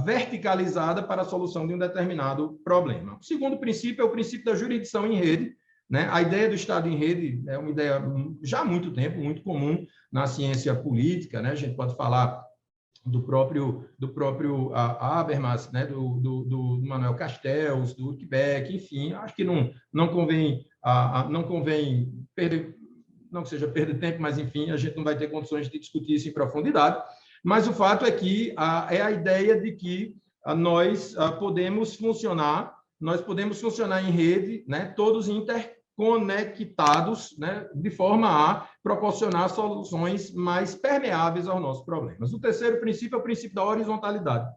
Speaker 5: verticalizada para a solução de um determinado problema. O segundo princípio é o princípio da jurisdição em rede, né? A ideia do Estado em rede é uma ideia já há muito tempo, muito comum na ciência política, né? A gente pode falar do próprio Habermas, né? do Manuel Castells, do Huckbeck, enfim, acho que não convém perder, não que seja perder tempo, mas enfim, a gente não vai ter condições de discutir isso em profundidade, mas o fato é que é a ideia de que nós podemos funcionar em rede, né? Todos interconectados, né? De forma a proporcionar soluções mais permeáveis aos nossos problemas. O terceiro princípio é o princípio da horizontalidade.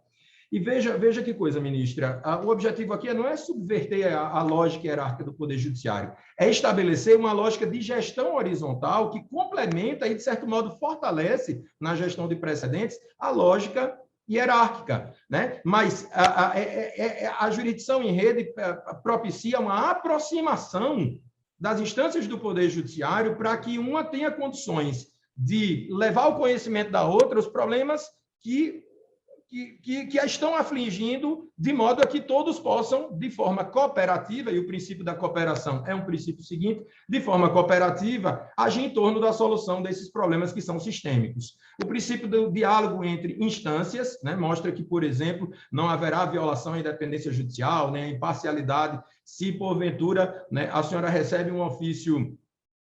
Speaker 5: E veja que coisa, ministra, o objetivo aqui não é subverter a lógica hierárquica do Poder Judiciário, é estabelecer uma lógica de gestão horizontal que complementa e, de certo modo, fortalece na gestão de precedentes a lógica hierárquica, né? Mas a jurisdição em rede propicia uma aproximação das instâncias do Poder Judiciário para que uma tenha condições de levar ao conhecimento da outra os problemas que a estão afligindo, de modo a que todos possam, de forma cooperativa, e o princípio da cooperação é um princípio seguinte, de forma cooperativa, agir em torno da solução desses problemas que são sistêmicos. O princípio do diálogo entre instâncias, né, mostra que, por exemplo, não haverá violação à independência judicial, né, imparcialidade, se porventura, né, a senhora recebe um ofício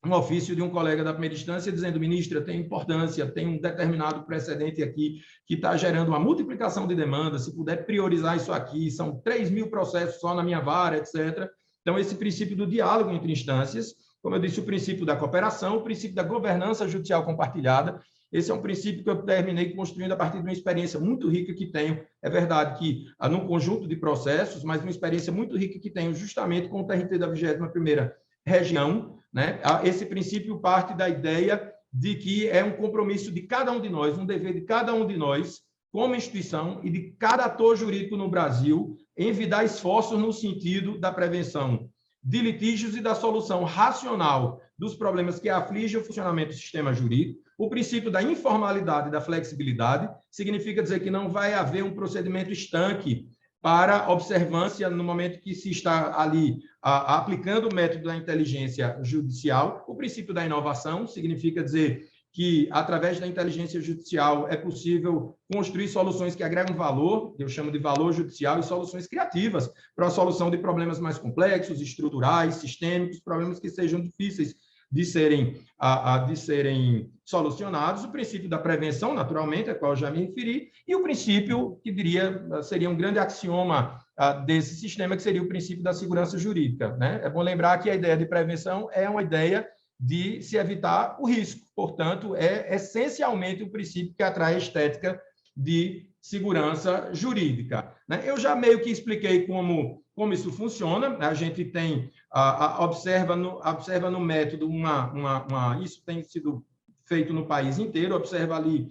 Speaker 5: um ofício de um colega da primeira instância dizendo: ministra, tem importância, tem um determinado precedente aqui que está gerando uma multiplicação de demandas, se puder priorizar isso aqui, são 3.000 processos só na minha vara, etc. Então, esse princípio do diálogo entre instâncias, como eu disse, o princípio da cooperação, o princípio da governança judicial compartilhada. Esse é um princípio que eu terminei construindo a partir de uma experiência muito rica que tenho. É verdade que num conjunto de processos, mas uma experiência muito rica que tenho justamente com o TRT da 21ª região, né? Esse princípio parte da ideia de que é um compromisso de cada um de nós, um dever de cada um de nós, como instituição e de cada ator jurídico no Brasil, envidar esforços no sentido da prevenção de litígios e da solução racional dos problemas que afligem o funcionamento do sistema jurídico. O princípio da informalidade e da flexibilidade significa dizer que não vai haver um procedimento estanque para observância no momento que se está ali aplicando o método da inteligência judicial. O princípio da inovação significa dizer que, através da inteligência judicial, é possível construir soluções que agregam valor, eu chamo de valor judicial, e soluções criativas para a solução de problemas mais complexos, estruturais, sistêmicos, problemas que sejam difíceis de serem solucionados. O princípio da prevenção, naturalmente, a qual eu já me referi, e o princípio, que diria, seria um grande axioma desse sistema, que seria o princípio da segurança jurídica, né? É bom lembrar que a ideia de prevenção é uma ideia de se evitar o risco. Portanto, é essencialmente o princípio que atrai a estética de segurança jurídica, né? Eu já meio que expliquei como isso funciona. A gente tem, observa no método isso tem sido feito no país inteiro, observa ali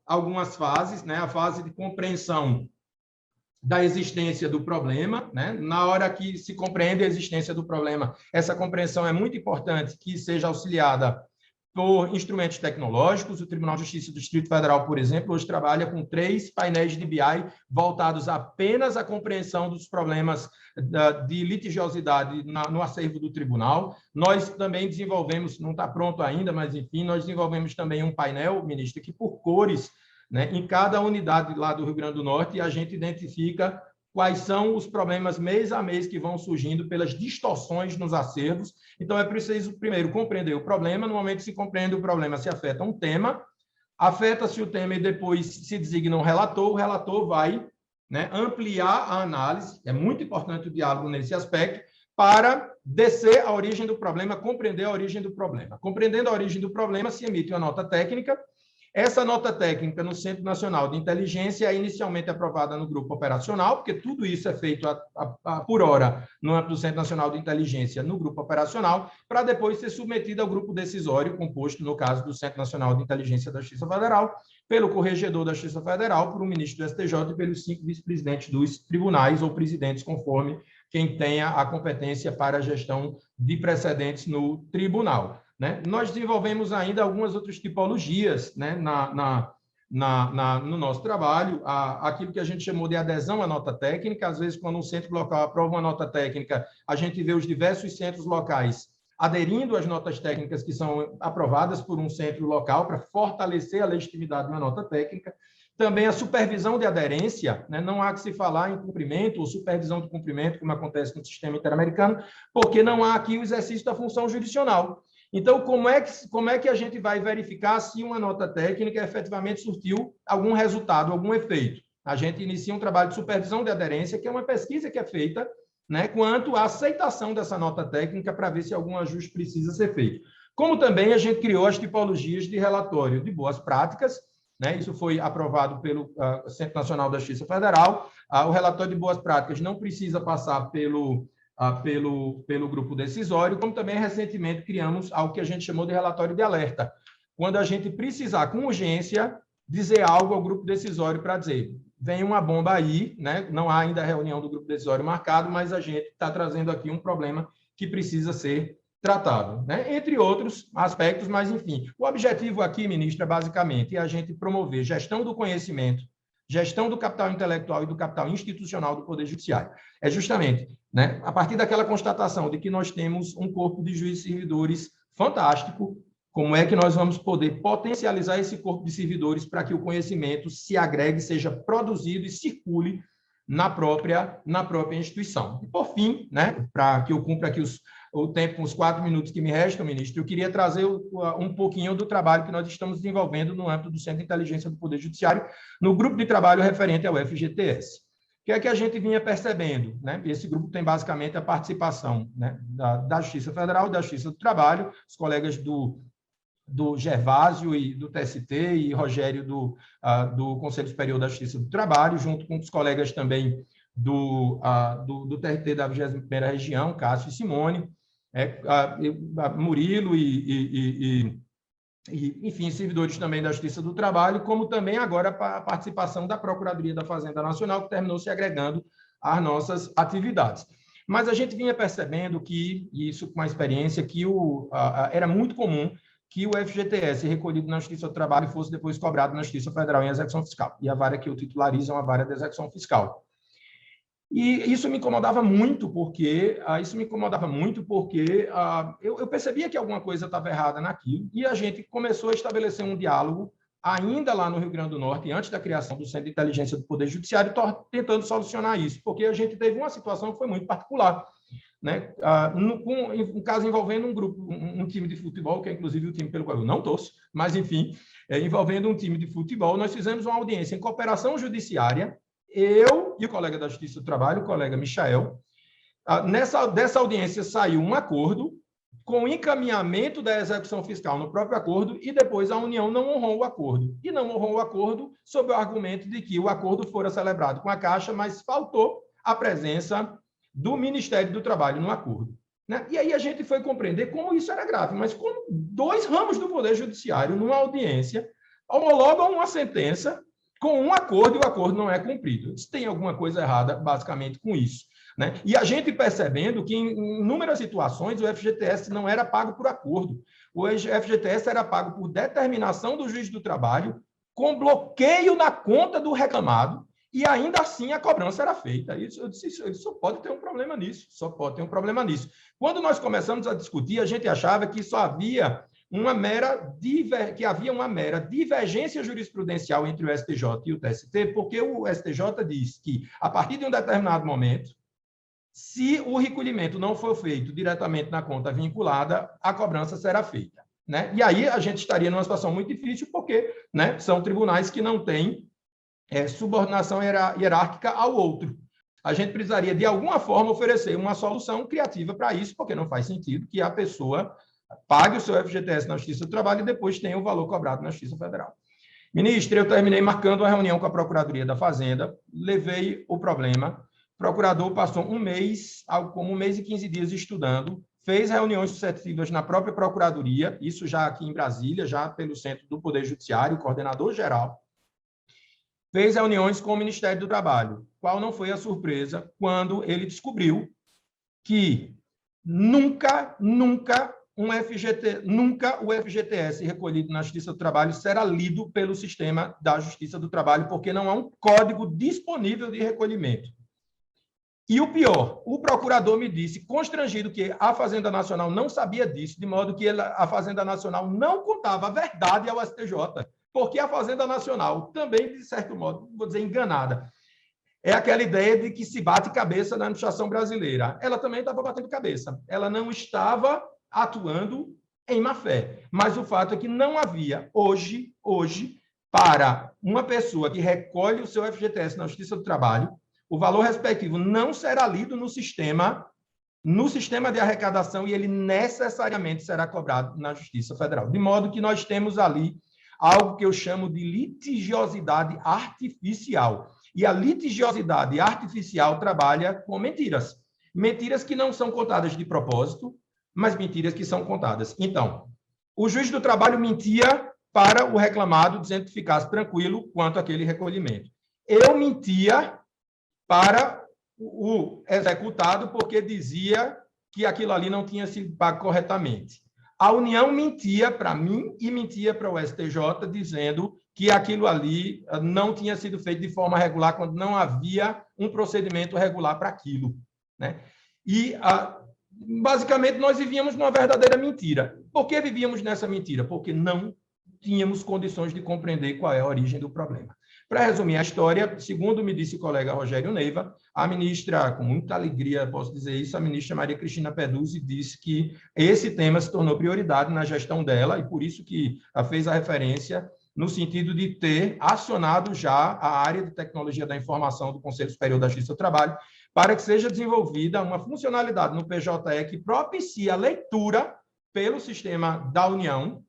Speaker 5: algumas fases, né? A fase de compreensão da existência do problema, né? Na hora que se compreende a existência do problema, essa compreensão é muito importante que seja auxiliada por instrumentos tecnológicos. O Tribunal de Justiça do Distrito Federal, por exemplo, hoje trabalha com 3 painéis de BI voltados apenas à compreensão dos problemas de litigiosidade no acervo do tribunal. Nós também desenvolvemos, não está pronto ainda, mas, enfim, nós desenvolvemos também um painel, ministro, que por cores, né, em cada unidade lá do Rio Grande do Norte, a gente identifica quais são os problemas mês a mês que vão surgindo pelas distorções nos acervos. Então, é preciso, primeiro, compreender o problema. No momento que se compreende o problema, se afeta um tema, afeta-se o tema e depois se designa um relator. O relator vai, né, ampliar a análise, é muito importante o diálogo nesse aspecto, para descer a origem do problema, compreender a origem do problema. Compreendendo a origem do problema, se emite uma nota técnica. Essa nota técnica no Centro Nacional de Inteligência é inicialmente aprovada no grupo operacional, porque tudo isso é feito por hora no âmbito do Centro Nacional de Inteligência, no grupo operacional, para depois ser submetido ao grupo decisório, composto, no caso do Centro Nacional de Inteligência da Justiça Federal, pelo corregedor da Justiça Federal, por um ministro do STJ e pelos 5 vice-presidentes dos tribunais ou presidentes, conforme quem tenha a competência para a gestão de precedentes no tribunal, né? Nós desenvolvemos ainda algumas outras tipologias, né, no nosso trabalho, aquilo que a gente chamou de adesão à nota técnica. Às vezes, quando um centro local aprova uma nota técnica, a gente vê os diversos centros locais aderindo às notas técnicas que são aprovadas por um centro local para fortalecer a legitimidade de uma nota técnica. Também a supervisão de aderência, né? Não há que se falar em cumprimento ou supervisão de cumprimento, como acontece no sistema interamericano, porque não há aqui o exercício da função jurisdicional. Então, como é que a gente vai verificar se uma nota técnica efetivamente surtiu algum resultado, algum efeito? A gente inicia um trabalho de supervisão de aderência, que é uma pesquisa que é feita, né, quanto à aceitação dessa nota técnica para ver se algum ajuste precisa ser feito. Como também a gente criou as tipologias de relatório de boas práticas, né? Isso foi aprovado pelo Centro Nacional da Justiça Federal. O relatório de boas práticas não precisa passar pelo grupo decisório, como também recentemente criamos algo que a gente chamou de relatório de alerta, quando a gente precisar, com urgência, dizer algo ao grupo decisório para dizer: vem uma bomba aí, né? Não há ainda a reunião do grupo decisório marcado, mas a gente está trazendo aqui um problema que precisa ser tratado, né? Entre outros aspectos, mas, enfim, o objetivo aqui, ministra, basicamente, é a gente promover gestão do conhecimento, gestão do capital intelectual e do capital institucional do Poder Judiciário. É justamente, né, a partir daquela constatação de que nós temos um corpo de juízes e servidores fantástico, como é que nós vamos poder potencializar esse corpo de servidores para que o conhecimento se agregue, seja produzido e circule na própria instituição. E, por fim, né, para que eu cumpra aqui o tempo, os 4 minutos que me restam, ministro, eu queria trazer um pouquinho do trabalho que nós estamos desenvolvendo no âmbito do Centro de Inteligência do Poder Judiciário, no grupo de trabalho referente ao FGTS. O que é que a gente vinha percebendo? Né? Esse grupo tem basicamente a participação, né, da Justiça Federal e da Justiça do Trabalho, os colegas do Gervásio e do TST e Rogério do Conselho Superior da Justiça do Trabalho, junto com os colegas também do TRT da 21ª Região, Cássio e Simone, Murilo enfim, servidores também da Justiça do Trabalho, como também agora a participação da Procuradoria da Fazenda Nacional, que terminou se agregando às nossas atividades. Mas a gente vinha percebendo que, isso com a experiência, que era muito comum que o FGTS recolhido na Justiça do Trabalho fosse depois cobrado na Justiça Federal em execução fiscal. E a vara que eu titularizo é uma vara de execução fiscal. E isso me incomodava muito, porque eu percebia que alguma coisa estava errada naquilo, e a gente começou a estabelecer um diálogo, ainda lá no Rio Grande do Norte, antes da criação do Centro de Inteligência do Poder Judiciário, tentando solucionar isso, porque a gente teve uma situação que foi muito particular, né? Um caso envolvendo um time de futebol, que é inclusive o time pelo qual eu não torço, mas, enfim, envolvendo um time de futebol, nós fizemos uma audiência em cooperação judiciária, eu e o colega da Justiça do Trabalho, o colega Michael. Dessa audiência saiu um acordo com encaminhamento da execução fiscal no próprio acordo, e depois a União não honrou o acordo. E não honrou o acordo sob o argumento de que o acordo fora celebrado com a Caixa, mas faltou a presença do Ministério do Trabalho no acordo, né? E aí a gente foi compreender como isso era grave, mas como 2 ramos do Poder Judiciário, numa audiência, homologam uma sentença com um acordo, e o acordo não é cumprido. Tem alguma coisa errada, basicamente, com isso, né? E a gente percebendo que, em inúmeras situações, o FGTS não era pago por acordo. O FGTS era pago por determinação do juiz do trabalho, com bloqueio na conta do reclamado, e ainda assim a cobrança era feita. Eu disse, isso só pode ter um problema nisso, Quando nós começamos a discutir, a gente achava que só havia uma mera divergência jurisprudencial entre o STJ e o TST, porque o STJ diz que, a partir de um determinado momento, se o recolhimento não for feito diretamente na conta vinculada, a cobrança será feita, né? E aí a gente estaria numa situação muito difícil, porque, né, são tribunais que não têm subordinação hierárquica ao outro. A gente precisaria, de alguma forma, oferecer uma solução criativa para isso, porque não faz sentido que a pessoa pague o seu FGTS na Justiça do Trabalho e depois tenha o valor cobrado na Justiça Federal. Ministro, eu terminei marcando uma reunião com a Procuradoria da Fazenda, levei o problema, o procurador passou um mês, algo como 1 mês e 15 dias estudando, fez reuniões sucessivas na própria Procuradoria, isso já aqui em Brasília, já pelo Centro do Poder Judiciário, o coordenador-geral, fez reuniões com o Ministério do Trabalho. Qual não foi a surpresa quando ele descobriu que nunca o FGTS recolhido na Justiça do Trabalho será lido pelo sistema da Justiça do Trabalho, porque não há um código disponível de recolhimento. E o pior, o procurador me disse, constrangido, que a Fazenda Nacional não sabia disso, de modo que a Fazenda Nacional não contava a verdade ao STJ, porque a Fazenda Nacional também, de certo modo, vou dizer, enganada. É aquela ideia de que se bate cabeça na administração brasileira. Ela também estava batendo cabeça. Ela não estava atuando em má-fé. Mas o fato é que não havia, hoje, para uma pessoa que recolhe o seu FGTS na Justiça do Trabalho, o valor respectivo não será lido no sistema de arrecadação, e ele necessariamente será cobrado na Justiça Federal. De modo que nós temos ali algo que eu chamo de litigiosidade artificial. E a litigiosidade artificial trabalha com mentiras. Mentiras que não são contadas de propósito, mas mentiras que são contadas. Então, o juiz do trabalho mentia para o reclamado, dizendo que ficasse tranquilo quanto àquele recolhimento. Eu mentia para o executado, porque dizia que aquilo ali não tinha sido pago corretamente. A União mentia para mim e mentia para o STJ, dizendo que aquilo ali não tinha sido feito de forma regular, quando não havia um procedimento regular para aquilo, né? E, basicamente, nós vivíamos numa verdadeira mentira. Por que vivíamos nessa mentira? Porque não tínhamos condições de compreender qual é a origem do problema. Para resumir a história, segundo me disse o colega Rogério Neiva, a ministra, com muita alegria, posso dizer isso, a ministra Maria Cristina Peduzzi disse que esse tema se tornou prioridade na gestão dela e por isso que ela fez a referência no sentido de ter acionado já a área de tecnologia da informação do Conselho Superior da Justiça do Trabalho para que seja desenvolvida uma funcionalidade no PJE que propicie a leitura pelo sistema da União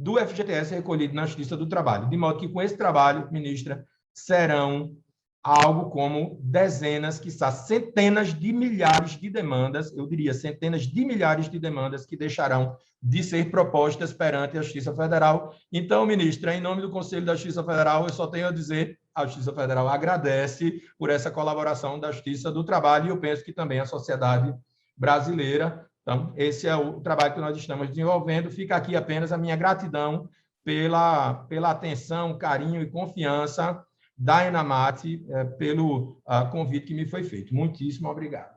Speaker 5: do FGTS recolhido na Justiça do Trabalho, de modo que com esse trabalho, ministra, serão algo como dezenas, quiçá centenas de milhares de demandas, eu diria centenas de milhares de demandas que deixarão de ser propostas perante a Justiça Federal. Então, ministra, em nome do Conselho da Justiça Federal, eu só tenho a dizer, a Justiça Federal agradece por essa colaboração da Justiça do Trabalho e eu penso que também a sociedade brasileira. Então, esse é o trabalho que nós estamos desenvolvendo. Fica aqui apenas a minha gratidão pela atenção, carinho e confiança da Enamate, pelo convite que me foi feito. Muitíssimo obrigado.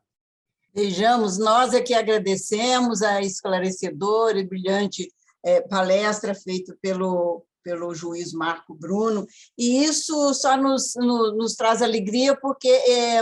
Speaker 3: Vejamos, nós é que agradecemos a esclarecedora e brilhante palestra feita pelo juiz Marco Bruno, e isso só nos traz alegria, porque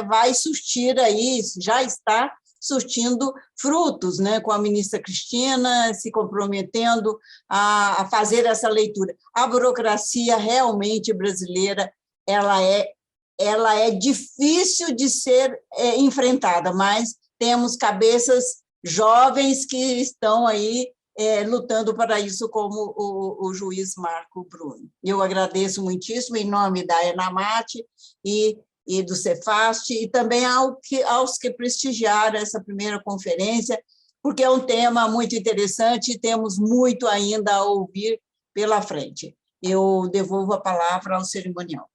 Speaker 3: vai surtir aí, já está surtindo frutos, né, com a ministra Cristina se comprometendo a fazer essa leitura. A burocracia realmente brasileira ela é difícil de ser enfrentada, mas temos cabeças jovens que estão aí lutando para isso, como o juiz Marco Bruno. Eu agradeço muitíssimo em nome da Enamate e do Cefast, e também aos que prestigiaram essa primeira conferência, porque é um tema muito interessante e temos muito ainda a ouvir pela frente. Eu devolvo a palavra ao cerimonial.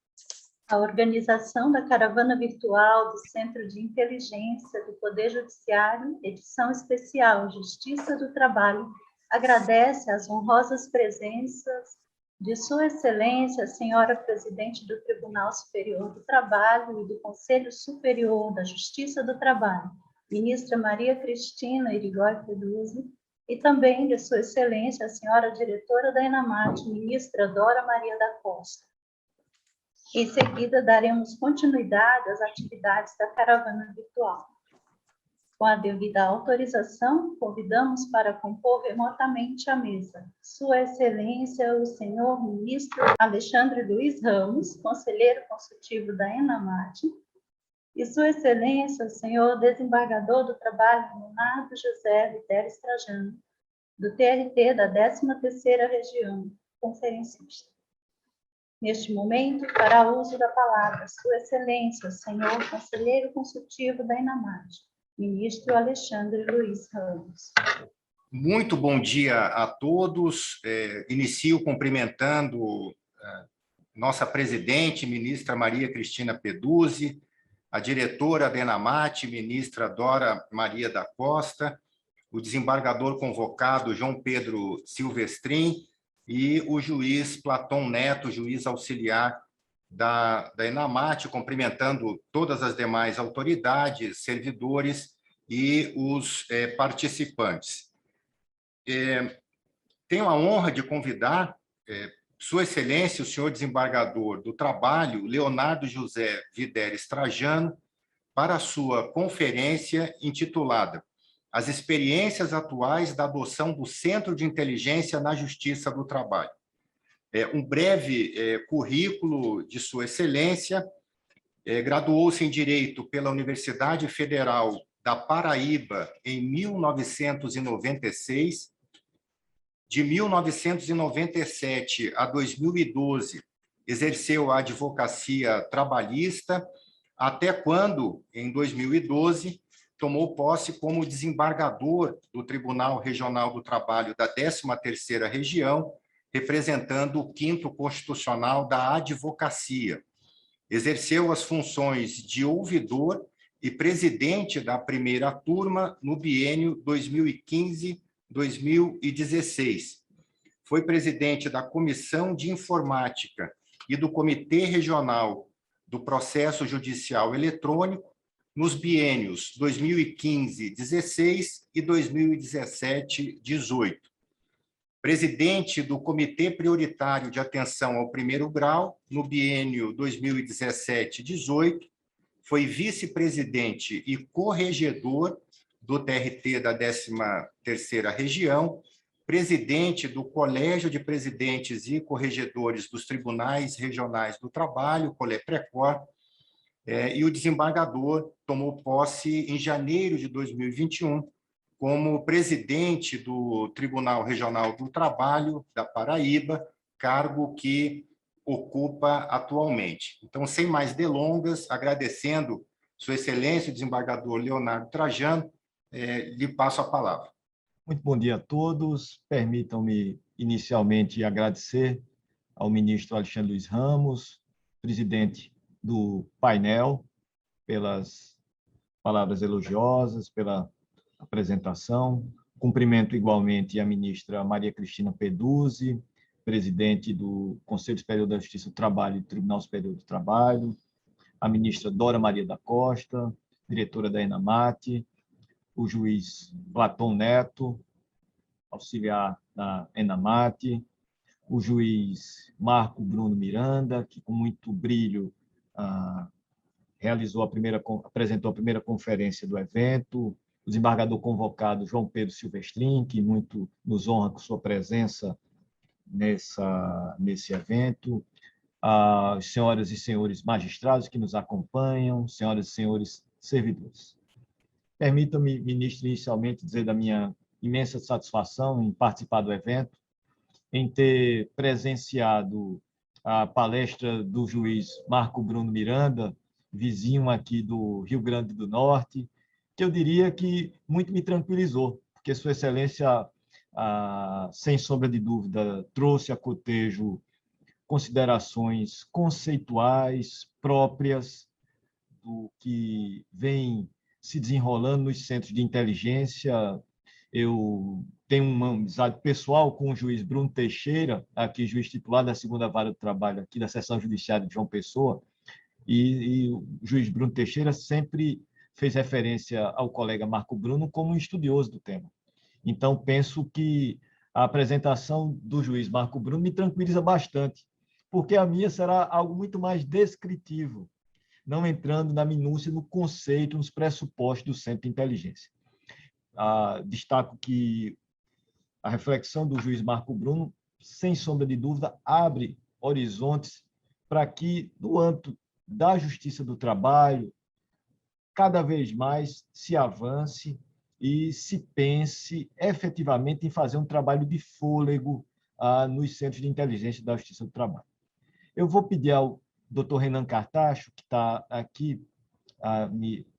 Speaker 1: A organização da caravana virtual do Centro de Inteligência do Poder Judiciário, edição especial Justiça do Trabalho, agradece as honrosas presenças de Sua Excelência, Senhora Presidente do Tribunal Superior do Trabalho e do Conselho Superior da Justiça do Trabalho, Ministra Maria Cristina Irigoyen Peduzzi, e também de Sua Excelência, a Senhora Diretora da Enamate, Ministra Dora Maria da Costa. Em seguida, daremos continuidade às atividades da caravana virtual. Com a devida autorização, convidamos para compor remotamente a mesa Sua Excelência, o senhor ministro Alexandre Luiz Ramos, conselheiro consultivo da Enamate, e Sua Excelência, o senhor desembargador do Trabalho Leonardo José Viteres Trajano, do TRT da 13ª Região, conferencista. Neste momento, fará uso da palavra Sua Excelência, o senhor conselheiro consultivo da Enamate, ministro Alexandre Luiz Ramos.
Speaker 6: Muito bom dia a todos. Inicio cumprimentando nossa presidente, ministra Maria Cristina Peduzzi, a diretora da Enamate, ministra Dora Maria da Costa, o desembargador convocado João Pedro Silvestrin e o juiz Platão Neto, juiz auxiliar da Enamate, cumprimentando todas as demais autoridades, servidores e os participantes. Tenho a honra de convidar Sua Excelência, o senhor desembargador do Trabalho, Leonardo José Viteres Trajano, para a sua conferência intitulada As experiências atuais da adoção do Centro de Inteligência na Justiça do Trabalho. Um breve currículo de Sua Excelência. Graduou-se em Direito pela Universidade Federal da Paraíba em 1996. De 1997 a 2012, exerceu a advocacia trabalhista, até quando, em 2012, tomou posse como desembargador do Tribunal Regional do Trabalho da 13ª Região, representando o 5º Constitucional da Advocacia. Exerceu as funções de ouvidor e presidente da primeira turma no biênio 2015-2016. Foi presidente da Comissão de Informática e do Comitê Regional do Processo Judicial Eletrônico nos biênios 2015-16 e 2017-18. presidente do Comitê Prioritário de Atenção ao Primeiro Grau, no biênio 2017-18, foi vice-presidente e corregedor do TRT da 13ª Região, presidente do Colégio de Presidentes e Corregedores dos Tribunais Regionais do Trabalho, Coleprecor, e o desembargador tomou posse em janeiro de 2021 como presidente do Tribunal Regional do Trabalho da Paraíba, cargo que ocupa atualmente. Então, sem mais delongas, agradecendo Sua Excelência, o desembargador Leonardo Trajano, lhe passo a palavra.
Speaker 7: Muito bom dia a todos. Permitam-me, inicialmente, agradecer ao ministro Alexandre Luiz Ramos, presidente do painel, pelas palavras elogiosas, pela apresentação. Cumprimento igualmente a ministra Maria Cristina Peduzzi, presidente do Conselho Superior da Justiça do Trabalho e do Tribunal Superior do Trabalho, a ministra Dora Maria da Costa, diretora da ENAMAT, o juiz Platão Neto, auxiliar da ENAMAT, o juiz Marco Bruno Miranda, que com muito brilho apresentou a primeira conferência do evento, o desembargador convocado João Pedro Silvestrin, que muito nos honra com sua presença nesse evento, as senhoras e senhores magistrados que nos acompanham, senhoras e senhores servidores. Permita-me, ministro, inicialmente dizer da minha imensa satisfação em participar do evento, em ter presenciado a palestra do juiz Marco Bruno Miranda, vizinho aqui do Rio Grande do Norte, que eu diria que muito me tranquilizou, porque Sua Excelência, sem sombra de dúvida, trouxe a cotejo considerações conceituais próprias do que vem se desenrolando nos centros de inteligência. Eu tenho uma amizade pessoal com o juiz Bruno Teixeira, aqui juiz titular da 2ª Vara do Trabalho, aqui da Seção Judiciária de João Pessoa, e o juiz Bruno Teixeira sempre fez referência ao colega Marco Bruno como um estudioso do tema. Então, penso que a apresentação do juiz Marco Bruno me tranquiliza bastante, porque a minha será algo muito mais descritivo, não entrando na minúcia, no conceito, nos pressupostos do Centro de Inteligência. Destaco que a reflexão do juiz Marco Bruno, sem sombra de dúvida, abre horizontes para que, no âmbito da Justiça do Trabalho, cada vez mais se avance e se pense efetivamente em fazer um trabalho de fôlego nos centros de inteligência da Justiça do Trabalho. Eu vou pedir ao Dr. Renan Cartacho, que está aqui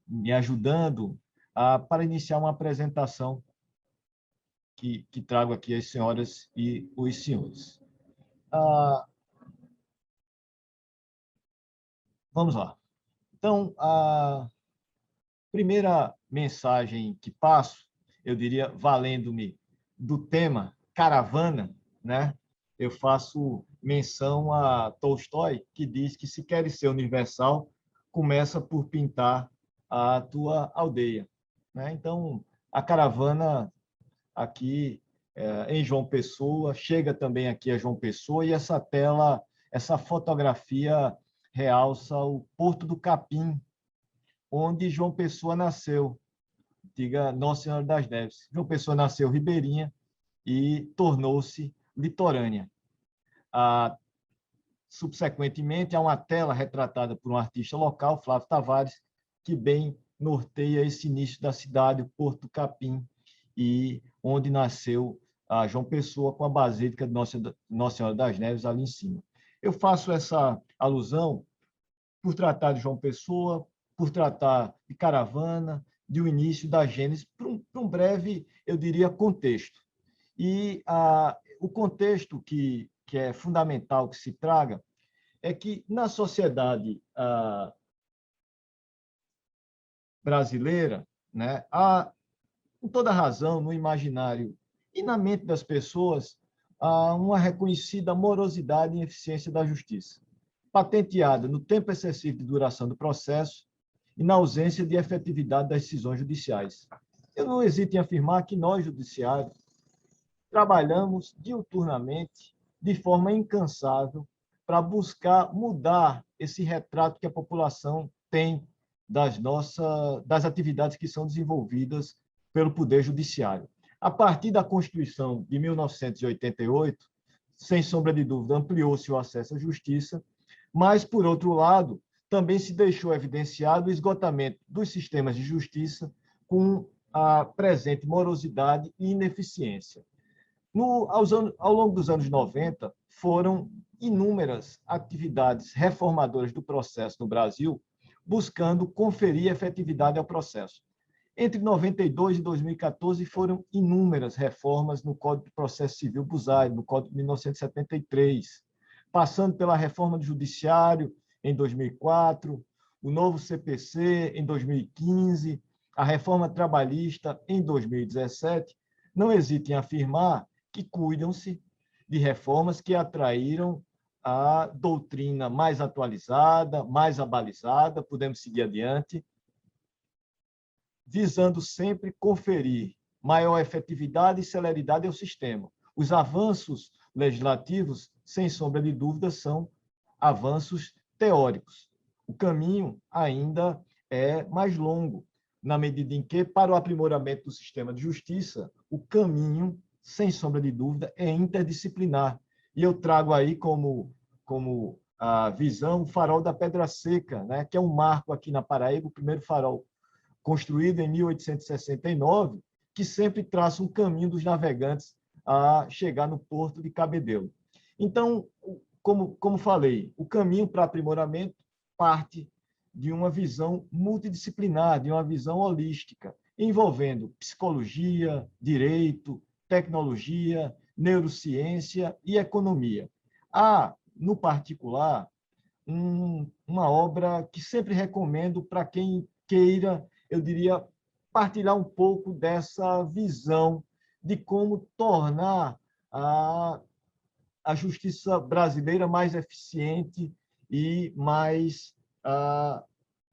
Speaker 7: me ajudando, para iniciar uma apresentação que trago aqui às senhoras e os senhores. Vamos lá. Então, a primeira mensagem que passo, eu diria, valendo-me do tema caravana, né? Eu faço menção a Tolstói, que diz que se queres ser universal, começa por pintar a tua aldeia, né? Então, a caravana aqui em João Pessoa, chega também aqui a João Pessoa, e essa tela, essa fotografia realça o Porto do Capim, onde João Pessoa nasceu, diga Nossa Senhora das Neves. João Pessoa nasceu ribeirinha e tornou-se litorânea. Subsequentemente, há uma tela retratada por um artista local, Flávio Tavares, que bem norteia esse início da cidade, o Porto do Capim, e onde nasceu a João Pessoa, com a Basílica de Nossa Senhora das Neves ali em cima. Eu faço essa alusão por tratar de João Pessoa, por tratar de caravana, de o início da Gênese, para um breve, eu diria, contexto. E o contexto que é fundamental que se traga é que, na sociedade brasileira, né, há, com toda razão, no imaginário e na mente das pessoas, há uma reconhecida morosidade e eficiência da justiça, patenteada no tempo excessivo de duração do processo e na ausência de efetividade das decisões judiciais. Eu não hesito em afirmar que nós, judiciários, trabalhamos diuturnamente, de forma incansável, para buscar mudar esse retrato que a população tem das atividades que são desenvolvidas pelo Poder Judiciário. A partir da Constituição de 1988, sem sombra de dúvida, ampliou-se o acesso à justiça, mas, por outro lado, também se deixou evidenciado o esgotamento dos sistemas de justiça com a presente morosidade e ineficiência. Ao longo dos anos 90, foram inúmeras atividades reformadoras do processo no Brasil, buscando conferir efetividade ao processo. Entre 92 e 2014, foram inúmeras reformas no Código de Processo Civil Busaide, no Código de 1973, passando pela reforma do Judiciário em 2004, o novo CPC em 2015, a reforma trabalhista em 2017. Não hesito em afirmar que cuidam-se de reformas que atraíram a doutrina mais atualizada, mais abalizada, podemos seguir adiante, visando sempre conferir maior efetividade e celeridade ao sistema. Os avanços legislativos, sem sombra de dúvida, são avanços teóricos. O caminho ainda é mais longo, na medida em que, para o aprimoramento do sistema de justiça, o caminho, sem sombra de dúvida, é interdisciplinar. E eu trago aí como a visão o farol da Pedra Seca, né, que é um marco aqui na Paraíba, o primeiro farol construído em 1869, que sempre traça um caminho dos navegantes a chegar no porto de Cabedelo. Então, como falei, o caminho para aprimoramento parte de uma visão multidisciplinar, de uma visão holística, envolvendo psicologia, direito, tecnologia, neurociência e economia. Há, no particular, uma obra que sempre recomendo para quem queira, eu diria, partilhar um pouco dessa visão de como tornar a justiça brasileira mais eficiente e mais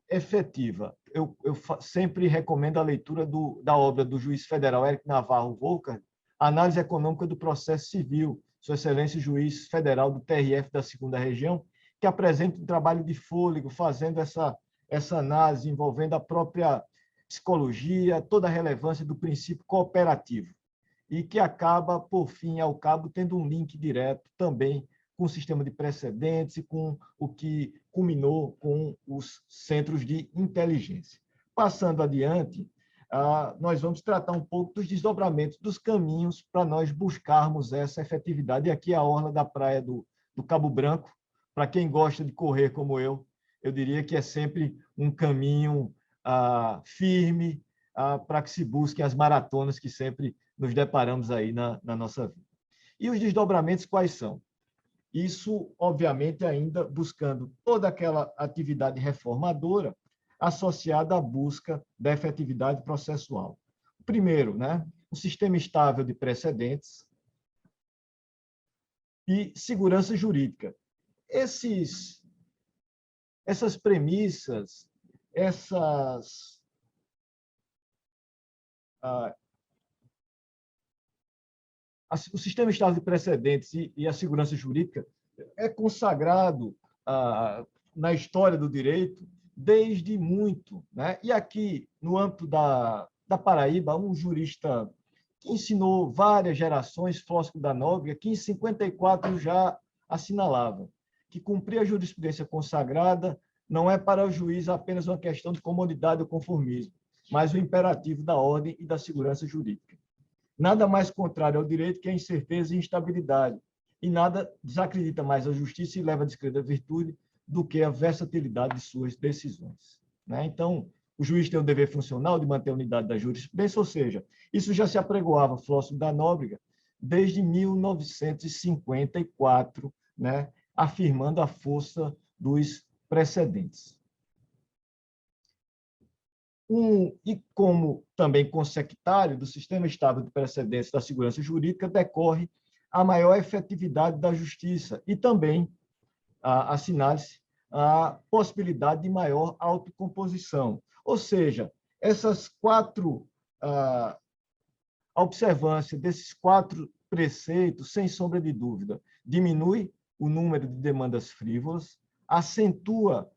Speaker 7: efetiva. Eu sempre recomendo a leitura da obra do juiz federal Érico Navarro Volcker, Análise Econômica do Processo Civil, Sua Excelência Juiz Federal do TRF da 2ª Região, que apresenta um trabalho de fôlego, fazendo essa análise envolvendo a própria psicologia, toda a relevância do princípio cooperativo, e que acaba, por fim e ao cabo, tendo um link direto também com o sistema de precedentes e com o que culminou com os centros de inteligência. Passando adiante, nós vamos tratar um pouco dos desdobramentos dos caminhos para nós buscarmos essa efetividade. E aqui a orla da praia do Cabo Branco, para quem gosta de correr como eu diria que é sempre um caminho firme para que se busquem as maratonas que sempre nos deparamos aí na nossa vida. E os desdobramentos quais são? Isso, obviamente, ainda buscando toda aquela atividade reformadora associada à busca da efetividade processual. Primeiro, um sistema estável de precedentes e segurança jurídica. Essas premissas, o sistema estável de precedentes e a segurança jurídica é consagrado na história do direito desde muito. E aqui, no âmbito da Paraíba, um jurista que ensinou várias gerações, Fóscolo da Nóbrega, que em 54 já assinalava que cumprir a jurisprudência consagrada não é para o juiz apenas uma questão de comodidade ou conformismo, mas o imperativo da ordem e da segurança jurídica. Nada mais contrário ao direito que a incerteza e instabilidade, e nada desacredita mais a justiça e leva a descrer da virtude do que a versatilidade de suas decisões. Então, o juiz tem o dever funcional de manter a unidade da jurisprudência, ou seja, isso já se apregoava Fóscolo da Nóbrega desde 1954, afirmando a força dos precedentes. E como também consectário do sistema estável de precedentes da segurança jurídica, decorre a maior efetividade da justiça e também assinale-se a possibilidade de maior autocomposição. Ou seja, a observância desses 4 preceito, sem sombra de dúvida, diminui o número de demandas frívolas, acentua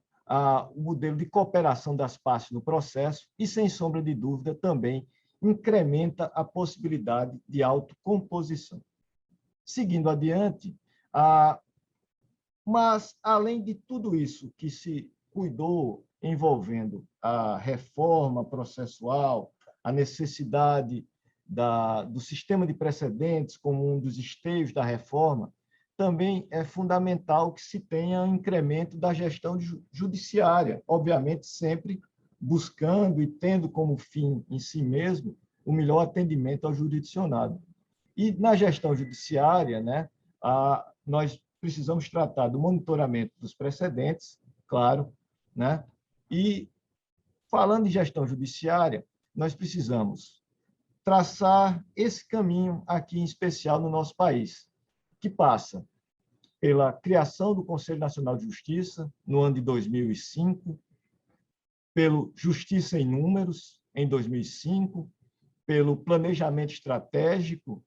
Speaker 7: o modelo de cooperação das partes no processo e, sem sombra de dúvida, também incrementa a possibilidade de autocomposição. Seguindo adiante, mas, além de tudo isso que se cuidou envolvendo a reforma processual, a necessidade do sistema de precedentes como um dos esteios da reforma, também é fundamental que se tenha um incremento da gestão judiciária, obviamente sempre buscando e tendo como fim em si mesmo o melhor atendimento ao jurisdicionado. E na gestão judiciária, né, nós precisamos tratar do monitoramento dos precedentes, claro, né? E, falando em gestão judiciária, nós precisamos traçar esse caminho aqui, em especial no nosso país, que passa pela criação do Conselho Nacional de Justiça, no ano de 2005, pelo Justiça em Números, em 2005, pelo planejamento estratégico.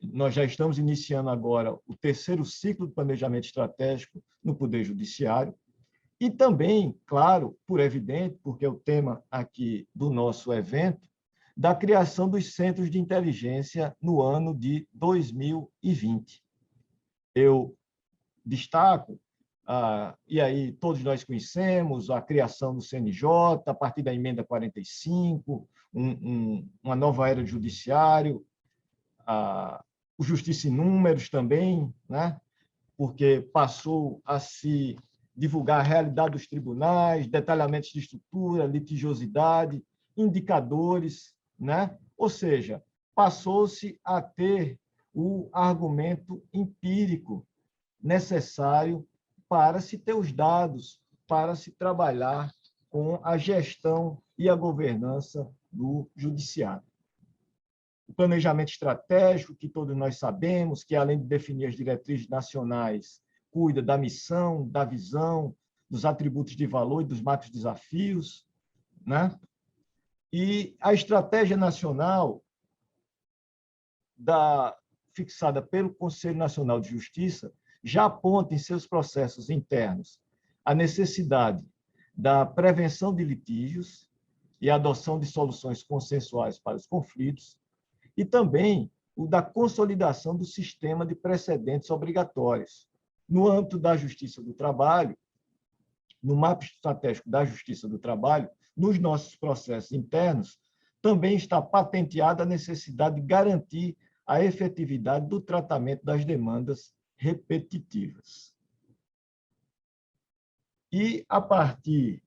Speaker 7: Nós já estamos iniciando agora o terceiro ciclo de planejamento estratégico no Poder Judiciário, e também, claro, por evidente, porque é o tema aqui do nosso evento, da criação dos centros de inteligência no ano de 2020. Eu destaco, e aí todos nós conhecemos, a criação do CNJ, a partir da emenda 45, uma nova era de judiciário, o Justiça em Números também, né? Porque passou a se divulgar a realidade dos tribunais, detalhamentos de estrutura, litigiosidade, indicadores, né? Ou seja, passou-se a ter o argumento empírico necessário para se ter os dados, para se trabalhar com a gestão e a governança do judiciário. O planejamento estratégico, que todos nós sabemos, que além de definir as diretrizes nacionais, cuida da missão, da visão, dos atributos de valor e dos macros desafios, né? E a estratégia nacional fixada pelo Conselho Nacional de Justiça já aponta em seus processos internos a necessidade da prevenção de litígios e a adoção de soluções consensuais para os conflitos, e também o da consolidação do sistema de precedentes obrigatórios. No âmbito da Justiça do Trabalho, no mapa estratégico da Justiça do Trabalho, nos nossos processos internos, também está patenteada a necessidade de garantir a efetividade do tratamento das demandas repetitivas. E, a partir,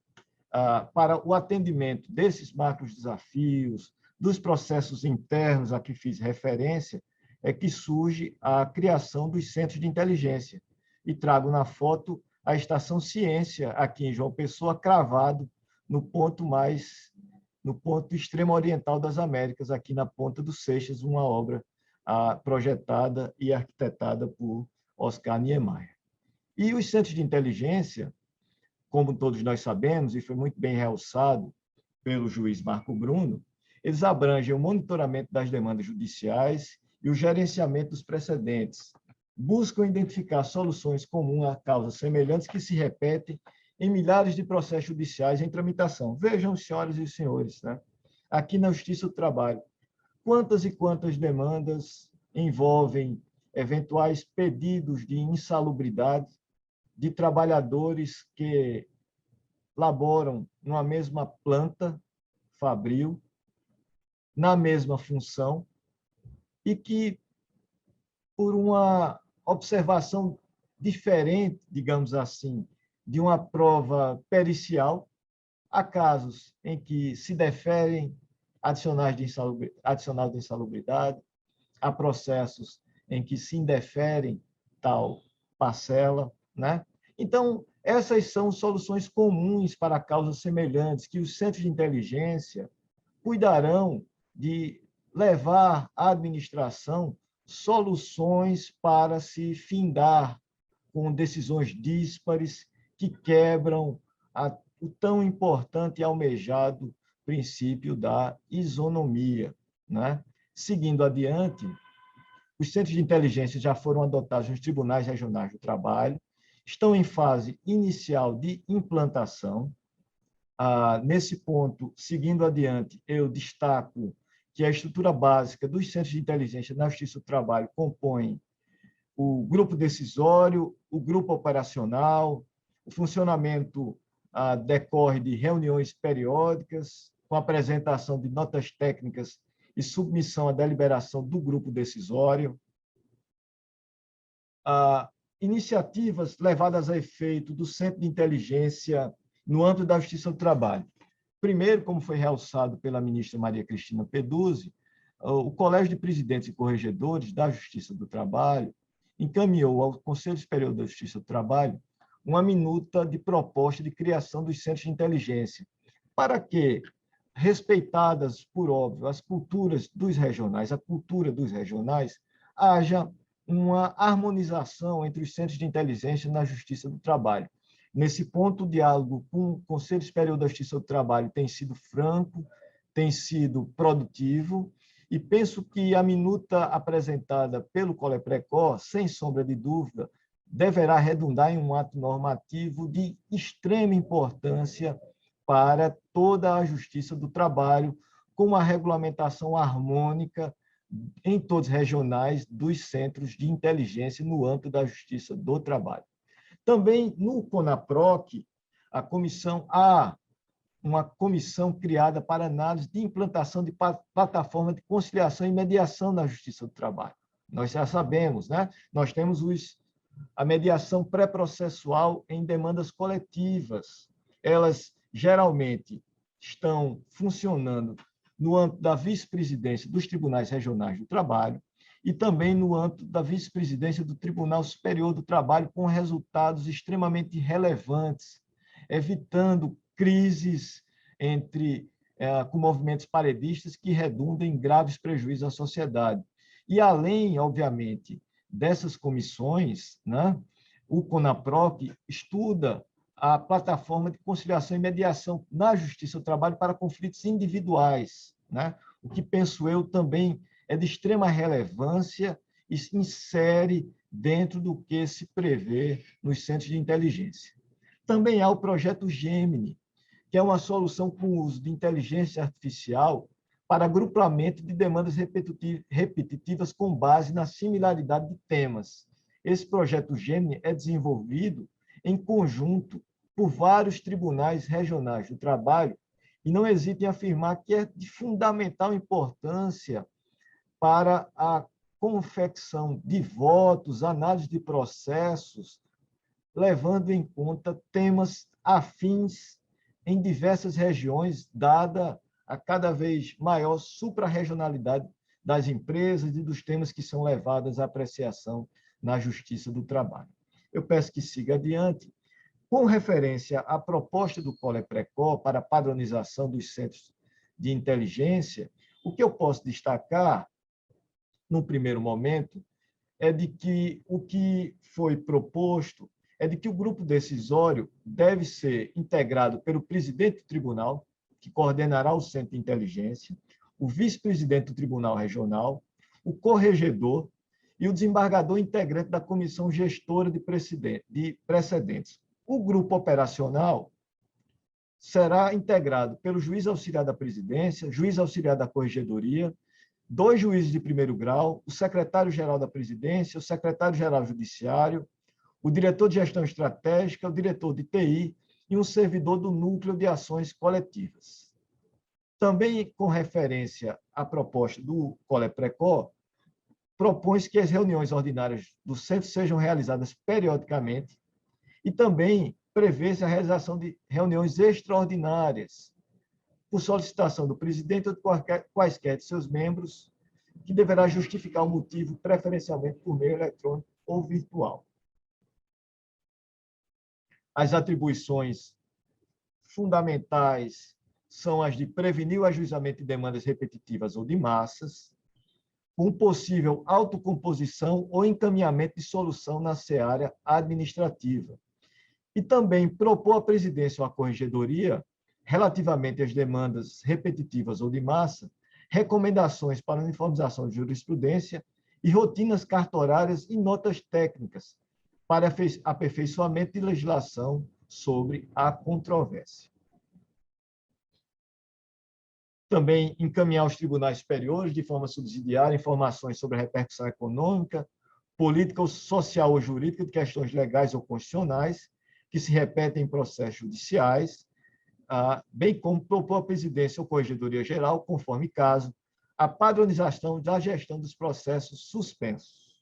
Speaker 7: para o atendimento desses macros desafios, dos processos internos a que fiz referência, é que surge a criação dos centros de inteligência. E trago na foto a Estação Ciência, aqui em João Pessoa, cravado no ponto extremo oriental das Américas, aqui na Ponta dos Seixas, uma obra projetada e arquitetada por Oscar Niemeyer. E os centros de inteligência, como todos nós sabemos, e foi muito bem realçado pelo juiz Marco Bruno, eles abrangem o monitoramento das demandas judiciais e o gerenciamento dos precedentes. Buscam identificar soluções comuns a causas semelhantes que se repetem em milhares de processos judiciais em tramitação. Vejam, senhoras e senhores, né? Aqui na Justiça do Trabalho, quantas e quantas demandas envolvem eventuais pedidos de insalubridade de trabalhadores que laboram numa mesma planta fabril, na mesma função, e que, por uma observação diferente, digamos assim, de uma prova pericial, há casos em que se deferem adicional de insalubridade, há processos em que se indeferem tal parcela, né? Então, essas são soluções comuns para causas semelhantes que os centros de inteligência cuidarão de levar à administração soluções para se findar com decisões díspares que quebram o tão importante e almejado princípio da isonomia, né? Seguindo adiante, os centros de inteligência já foram adotados nos tribunais regionais do trabalho, estão em fase inicial de implantação. Nesse ponto, seguindo adiante, eu destaco que a estrutura básica dos centros de inteligência na Justiça do Trabalho compõe o grupo decisório, o grupo operacional, o funcionamento decorre de reuniões periódicas, com apresentação de notas técnicas e submissão à deliberação do grupo decisório. Iniciativas levadas a efeito do Centro de Inteligência no âmbito da Justiça do Trabalho. Primeiro, como foi realçado pela ministra Maria Cristina Peduzzi, o Colégio de Presidentes e Corregedores da Justiça do Trabalho encaminhou ao Conselho Superior da Justiça do Trabalho uma minuta de proposta de criação dos centros de inteligência, para que, respeitadas, por óbvio, as culturas dos regionais, a cultura dos regionais, haja uma harmonização entre os centros de inteligência na Justiça do Trabalho. Nesse ponto, o diálogo com o Conselho Superior da Justiça do Trabalho tem sido franco, tem sido produtivo, e penso que a minuta apresentada pelo Coleprecó, sem sombra de dúvida, deverá redundar em um ato normativo de extrema importância para toda a Justiça do Trabalho, com uma regulamentação harmônica em todos os regionais dos centros de inteligência no âmbito da Justiça do Trabalho. Também no CONAPROC, uma comissão criada para análise de implantação de plataforma de conciliação e mediação na Justiça do Trabalho. Nós já sabemos, né? Nós temos a mediação pré-processual em demandas coletivas. Elas geralmente estão funcionando no âmbito da vice-presidência dos tribunais regionais do trabalho e também no âmbito da vice-presidência do Tribunal Superior do Trabalho, com resultados extremamente relevantes, evitando crises com movimentos paredistas que redundam em graves prejuízos à sociedade. E além, obviamente, dessas comissões, né, o CONAPROC estuda a plataforma de conciliação e mediação na Justiça do Trabalho para conflitos individuais, né? O que, penso eu, também é de extrema relevância e se insere dentro do que se prevê nos centros de inteligência. Também há o projeto Gemini, que é uma solução com uso de inteligência artificial para agrupamento de demandas repetitivas com base na similaridade de temas. Esse projeto Gemini é desenvolvido em conjunto por vários tribunais regionais do trabalho e não hesito em afirmar que é de fundamental importância para a confecção de votos, análise de processos, levando em conta temas afins em diversas regiões, dada a cada vez maior suprarregionalidade das empresas e dos temas que são levados à apreciação na Justiça do Trabalho. Eu peço que siga adiante. Com referência à proposta do Coleprecó para a padronização dos centros de inteligência, o que eu posso destacar, no primeiro momento, é de que o que foi proposto é de que o grupo decisório deve ser integrado pelo presidente do tribunal, que coordenará o centro de inteligência, o vice-presidente do tribunal regional, o corregedor e o desembargador integrante da comissão gestora de precedentes. O grupo operacional será integrado pelo juiz auxiliar da presidência, juiz auxiliar da corregedoria, 2 juízes de primeiro grau, o secretário-geral da presidência, o secretário-geral judiciário, o diretor de gestão estratégica, o diretor de TI e um servidor do núcleo de ações coletivas. Também, com referência à proposta do Coleprecó, propõe-se que as reuniões ordinárias do centro sejam realizadas periodicamente e também prevê-se a realização de reuniões extraordinárias, por solicitação do presidente ou de quaisquer de seus membros, que deverá justificar o motivo, preferencialmente por meio eletrônico ou virtual. As atribuições fundamentais são as de prevenir o ajuizamento de demandas repetitivas ou de massas, com possível autocomposição ou encaminhamento de solução na seara administrativa. E também propor à presidência ou à corregedoria, relativamente às demandas repetitivas ou de massa, recomendações para a uniformização de jurisprudência e rotinas cartorárias e notas técnicas para aperfeiçoamento de legislação sobre a controvérsia. Também encaminhar aos tribunais superiores, de forma subsidiária, informações sobre a repercussão econômica, política ou social ou jurídica de questões legais ou constitucionais que se repetem em processos judiciais, bem como propor à presidência ou corregedoria geral, conforme caso, a padronização da gestão dos processos suspensos.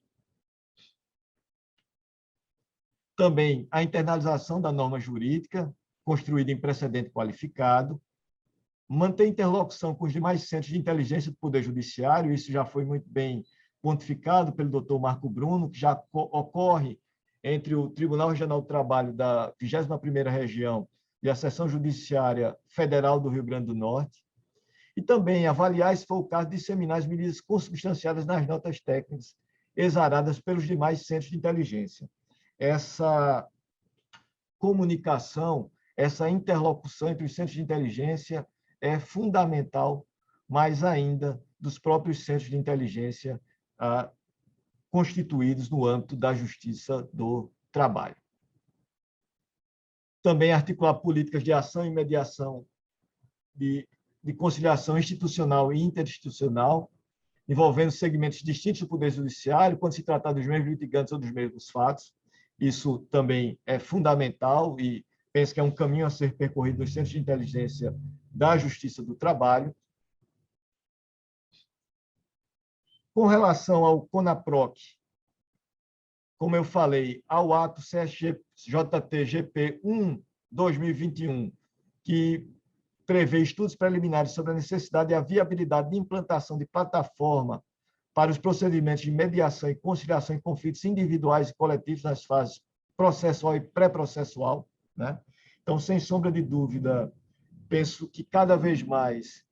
Speaker 7: Também a internalização da norma jurídica, construída em precedente qualificado, manter interlocução com os demais centros de inteligência do Poder Judiciário, isso já foi muito bem pontificado pelo doutor Marco Bruno, que já ocorre entre o Tribunal Regional do Trabalho da 21ª Região e a Seção Judiciária Federal do Rio Grande do Norte, e também avaliar, se for o caso, disseminar as medidas consubstanciadas nas notas técnicas exaradas pelos demais centros de inteligência. Essa comunicação, essa interlocução entre os centros de inteligência é fundamental, mais ainda dos próprios centros de inteligência constituídos no âmbito da Justiça do Trabalho. Também articular políticas de ação e mediação de conciliação institucional e interinstitucional, envolvendo segmentos distintos do Poder Judiciário, quando se tratar dos mesmos litigantes ou dos mesmos fatos. Isso também é fundamental e penso que é um caminho a ser percorrido nos centros de inteligência da Justiça do Trabalho. Com relação ao CONAPROC, como eu falei, ao ato CSJT-GP 1/2021, que prevê estudos preliminares sobre a necessidade e a viabilidade de implantação de plataforma para os procedimentos de mediação e conciliação em conflitos individuais e coletivos nas fases processual e pré-processual, né? Então, sem sombra de dúvida, penso que cada vez mais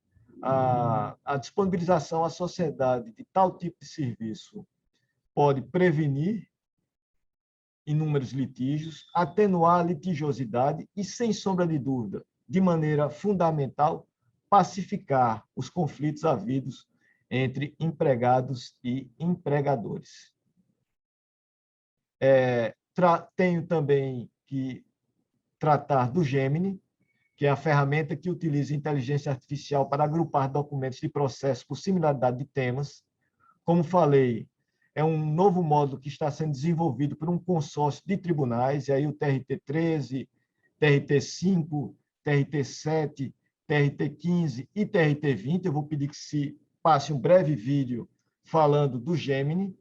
Speaker 7: a disponibilização à sociedade de tal tipo de serviço pode prevenir inúmeros litígios, atenuar a litigiosidade e, sem sombra de dúvida, de maneira fundamental, pacificar os conflitos havidos entre empregados e empregadores. Tenho também que tratar do Gemini, que é a ferramenta que utiliza inteligência artificial para agrupar documentos de processo por similaridade de temas. Como falei, é um novo módulo que está sendo desenvolvido por um consórcio de tribunais, e aí o TRT13, TRT5, TRT7, TRT15 e TRT20. Eu vou pedir que se passe um breve vídeo falando do Gemini.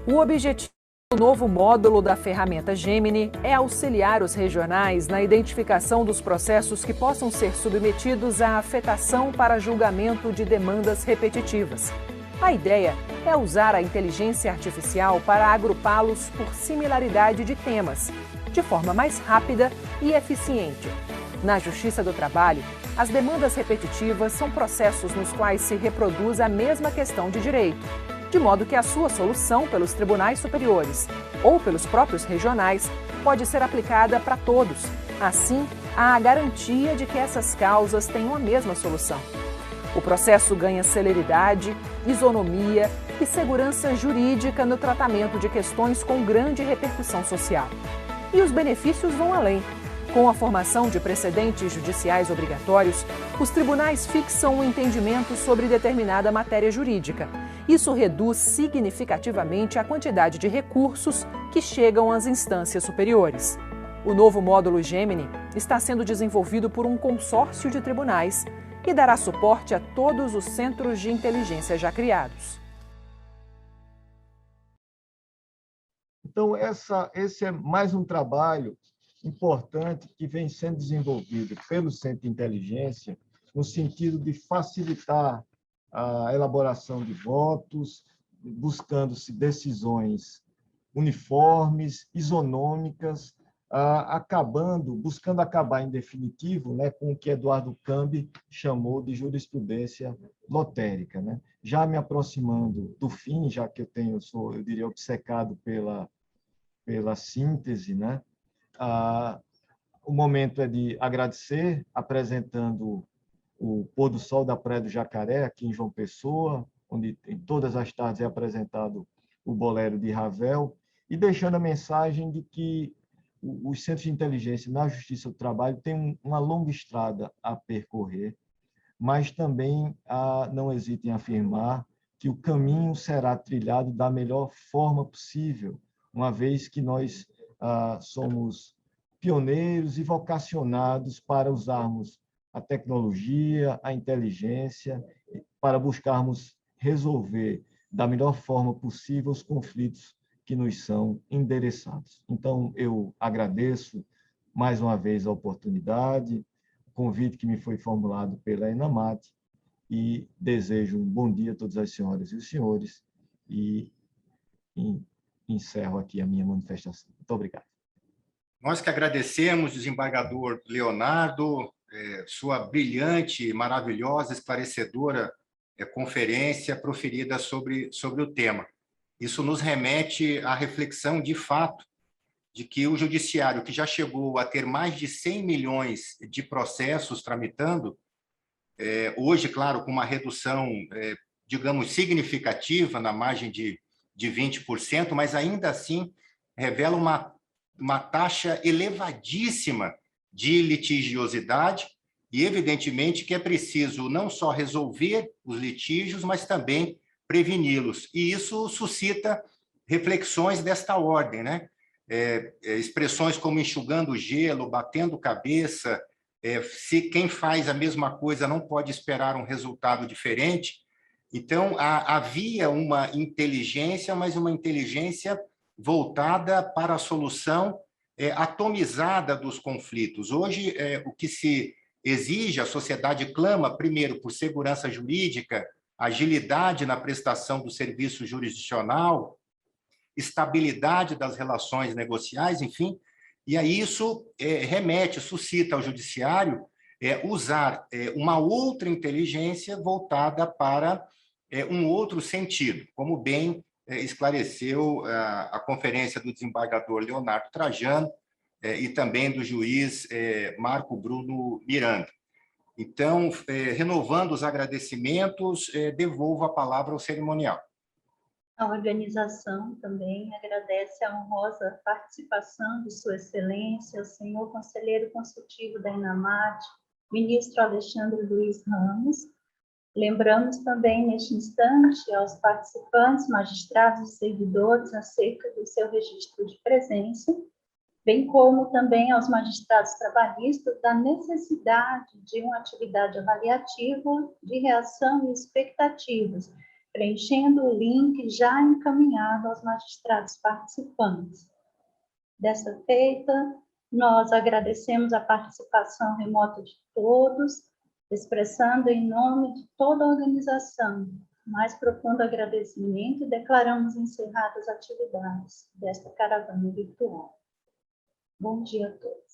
Speaker 8: O objetivo do novo módulo da ferramenta Gemini é auxiliar os regionais na identificação dos processos que possam ser submetidos à afetação para julgamento de demandas repetitivas. A ideia é usar a inteligência artificial para agrupá-los por similaridade de temas, de forma mais rápida e eficiente. Na Justiça do Trabalho, as demandas repetitivas são processos nos quais se reproduz a mesma questão de direito, de modo que a sua solução pelos tribunais superiores ou pelos próprios regionais pode ser aplicada para todos. Assim, há a garantia de que essas causas tenham a mesma solução. O processo ganha celeridade, isonomia e segurança jurídica no tratamento de questões com grande repercussão social. E os benefícios vão além. Com a formação de precedentes judiciais obrigatórios, os tribunais fixam um entendimento sobre determinada matéria jurídica. Isso reduz significativamente a quantidade de recursos que chegam às instâncias superiores. O novo módulo Gemini está sendo desenvolvido por um consórcio de tribunais e dará suporte a todos os centros de inteligência já criados.
Speaker 7: Então, esse é mais um trabalho importante que vem sendo desenvolvido pelo Centro de Inteligência no sentido de facilitar a elaboração de votos, buscando-se decisões uniformes, isonômicas, buscando acabar em definitivo, né, com o que Eduardo Cambi chamou de jurisprudência lotérica, né? Já me aproximando do fim, já que eu diria, obcecado pela síntese, né? O momento é de agradecer, apresentando o pôr do sol da Praia do Jacaré, aqui em João Pessoa, onde em todas as tardes é apresentado o Bolero de Ravel, e deixando a mensagem de que os centros de inteligência na Justiça do Trabalho têm uma longa estrada a percorrer, mas também não hesitem em afirmar que o caminho será trilhado da melhor forma possível, uma vez que nós somos pioneiros e vocacionados para usarmos a tecnologia, a inteligência, para buscarmos resolver da melhor forma possível os conflitos que nos são endereçados. Então, eu agradeço mais uma vez a oportunidade, o convite que me foi formulado pela ENAMAT, e desejo um bom dia a todas as senhoras e os senhores, e encerro aqui a minha manifestação. Muito obrigado.
Speaker 6: Nós que agradecemos, desembargador Leonardo, sua brilhante, maravilhosa, esclarecedora conferência proferida sobre o tema. Isso nos remete à reflexão, de fato, de que o judiciário, que já chegou a ter mais de 100 milhões de processos tramitando, hoje, claro, com uma redução, digamos, significativa, na margem de 20%, mas ainda assim revela uma taxa elevadíssima de litigiosidade e, evidentemente, que é preciso não só resolver os litígios, mas também preveni-los. E isso suscita reflexões desta ordem, né? Expressões como enxugando gelo, batendo cabeça, se quem faz a mesma coisa não pode esperar um resultado diferente. Então, havia uma inteligência, mas uma inteligência voltada para a solução atomizada dos conflitos. Hoje, o que se exige, a sociedade clama, primeiro, por segurança jurídica, agilidade na prestação do serviço jurisdicional, estabilidade das relações negociais, enfim, e aí isso suscita ao judiciário usar uma outra inteligência voltada para um outro sentido, como bem esclareceu a conferência do desembargador Leonardo Trajano e também do juiz Marco Bruno Miranda. Então, renovando os agradecimentos, devolvo a palavra ao cerimonial.
Speaker 1: A organização também agradece a honrosa participação de Sua Excelência, o senhor Conselheiro Consultivo da ENAMAT, ministro Alexandre Luiz Ramos. Lembramos também, neste instante, aos participantes, magistrados e servidores, acerca do seu registro de presença, bem como também aos magistrados trabalhistas da necessidade de uma atividade avaliativa de reação e expectativas, preenchendo o link já encaminhado aos magistrados participantes. Dessa feita, nós agradecemos a participação remota de todos, expressando em nome de toda a organização mais profundo agradecimento e declaramos encerradas as atividades desta caravana virtual. Bom dia a todos.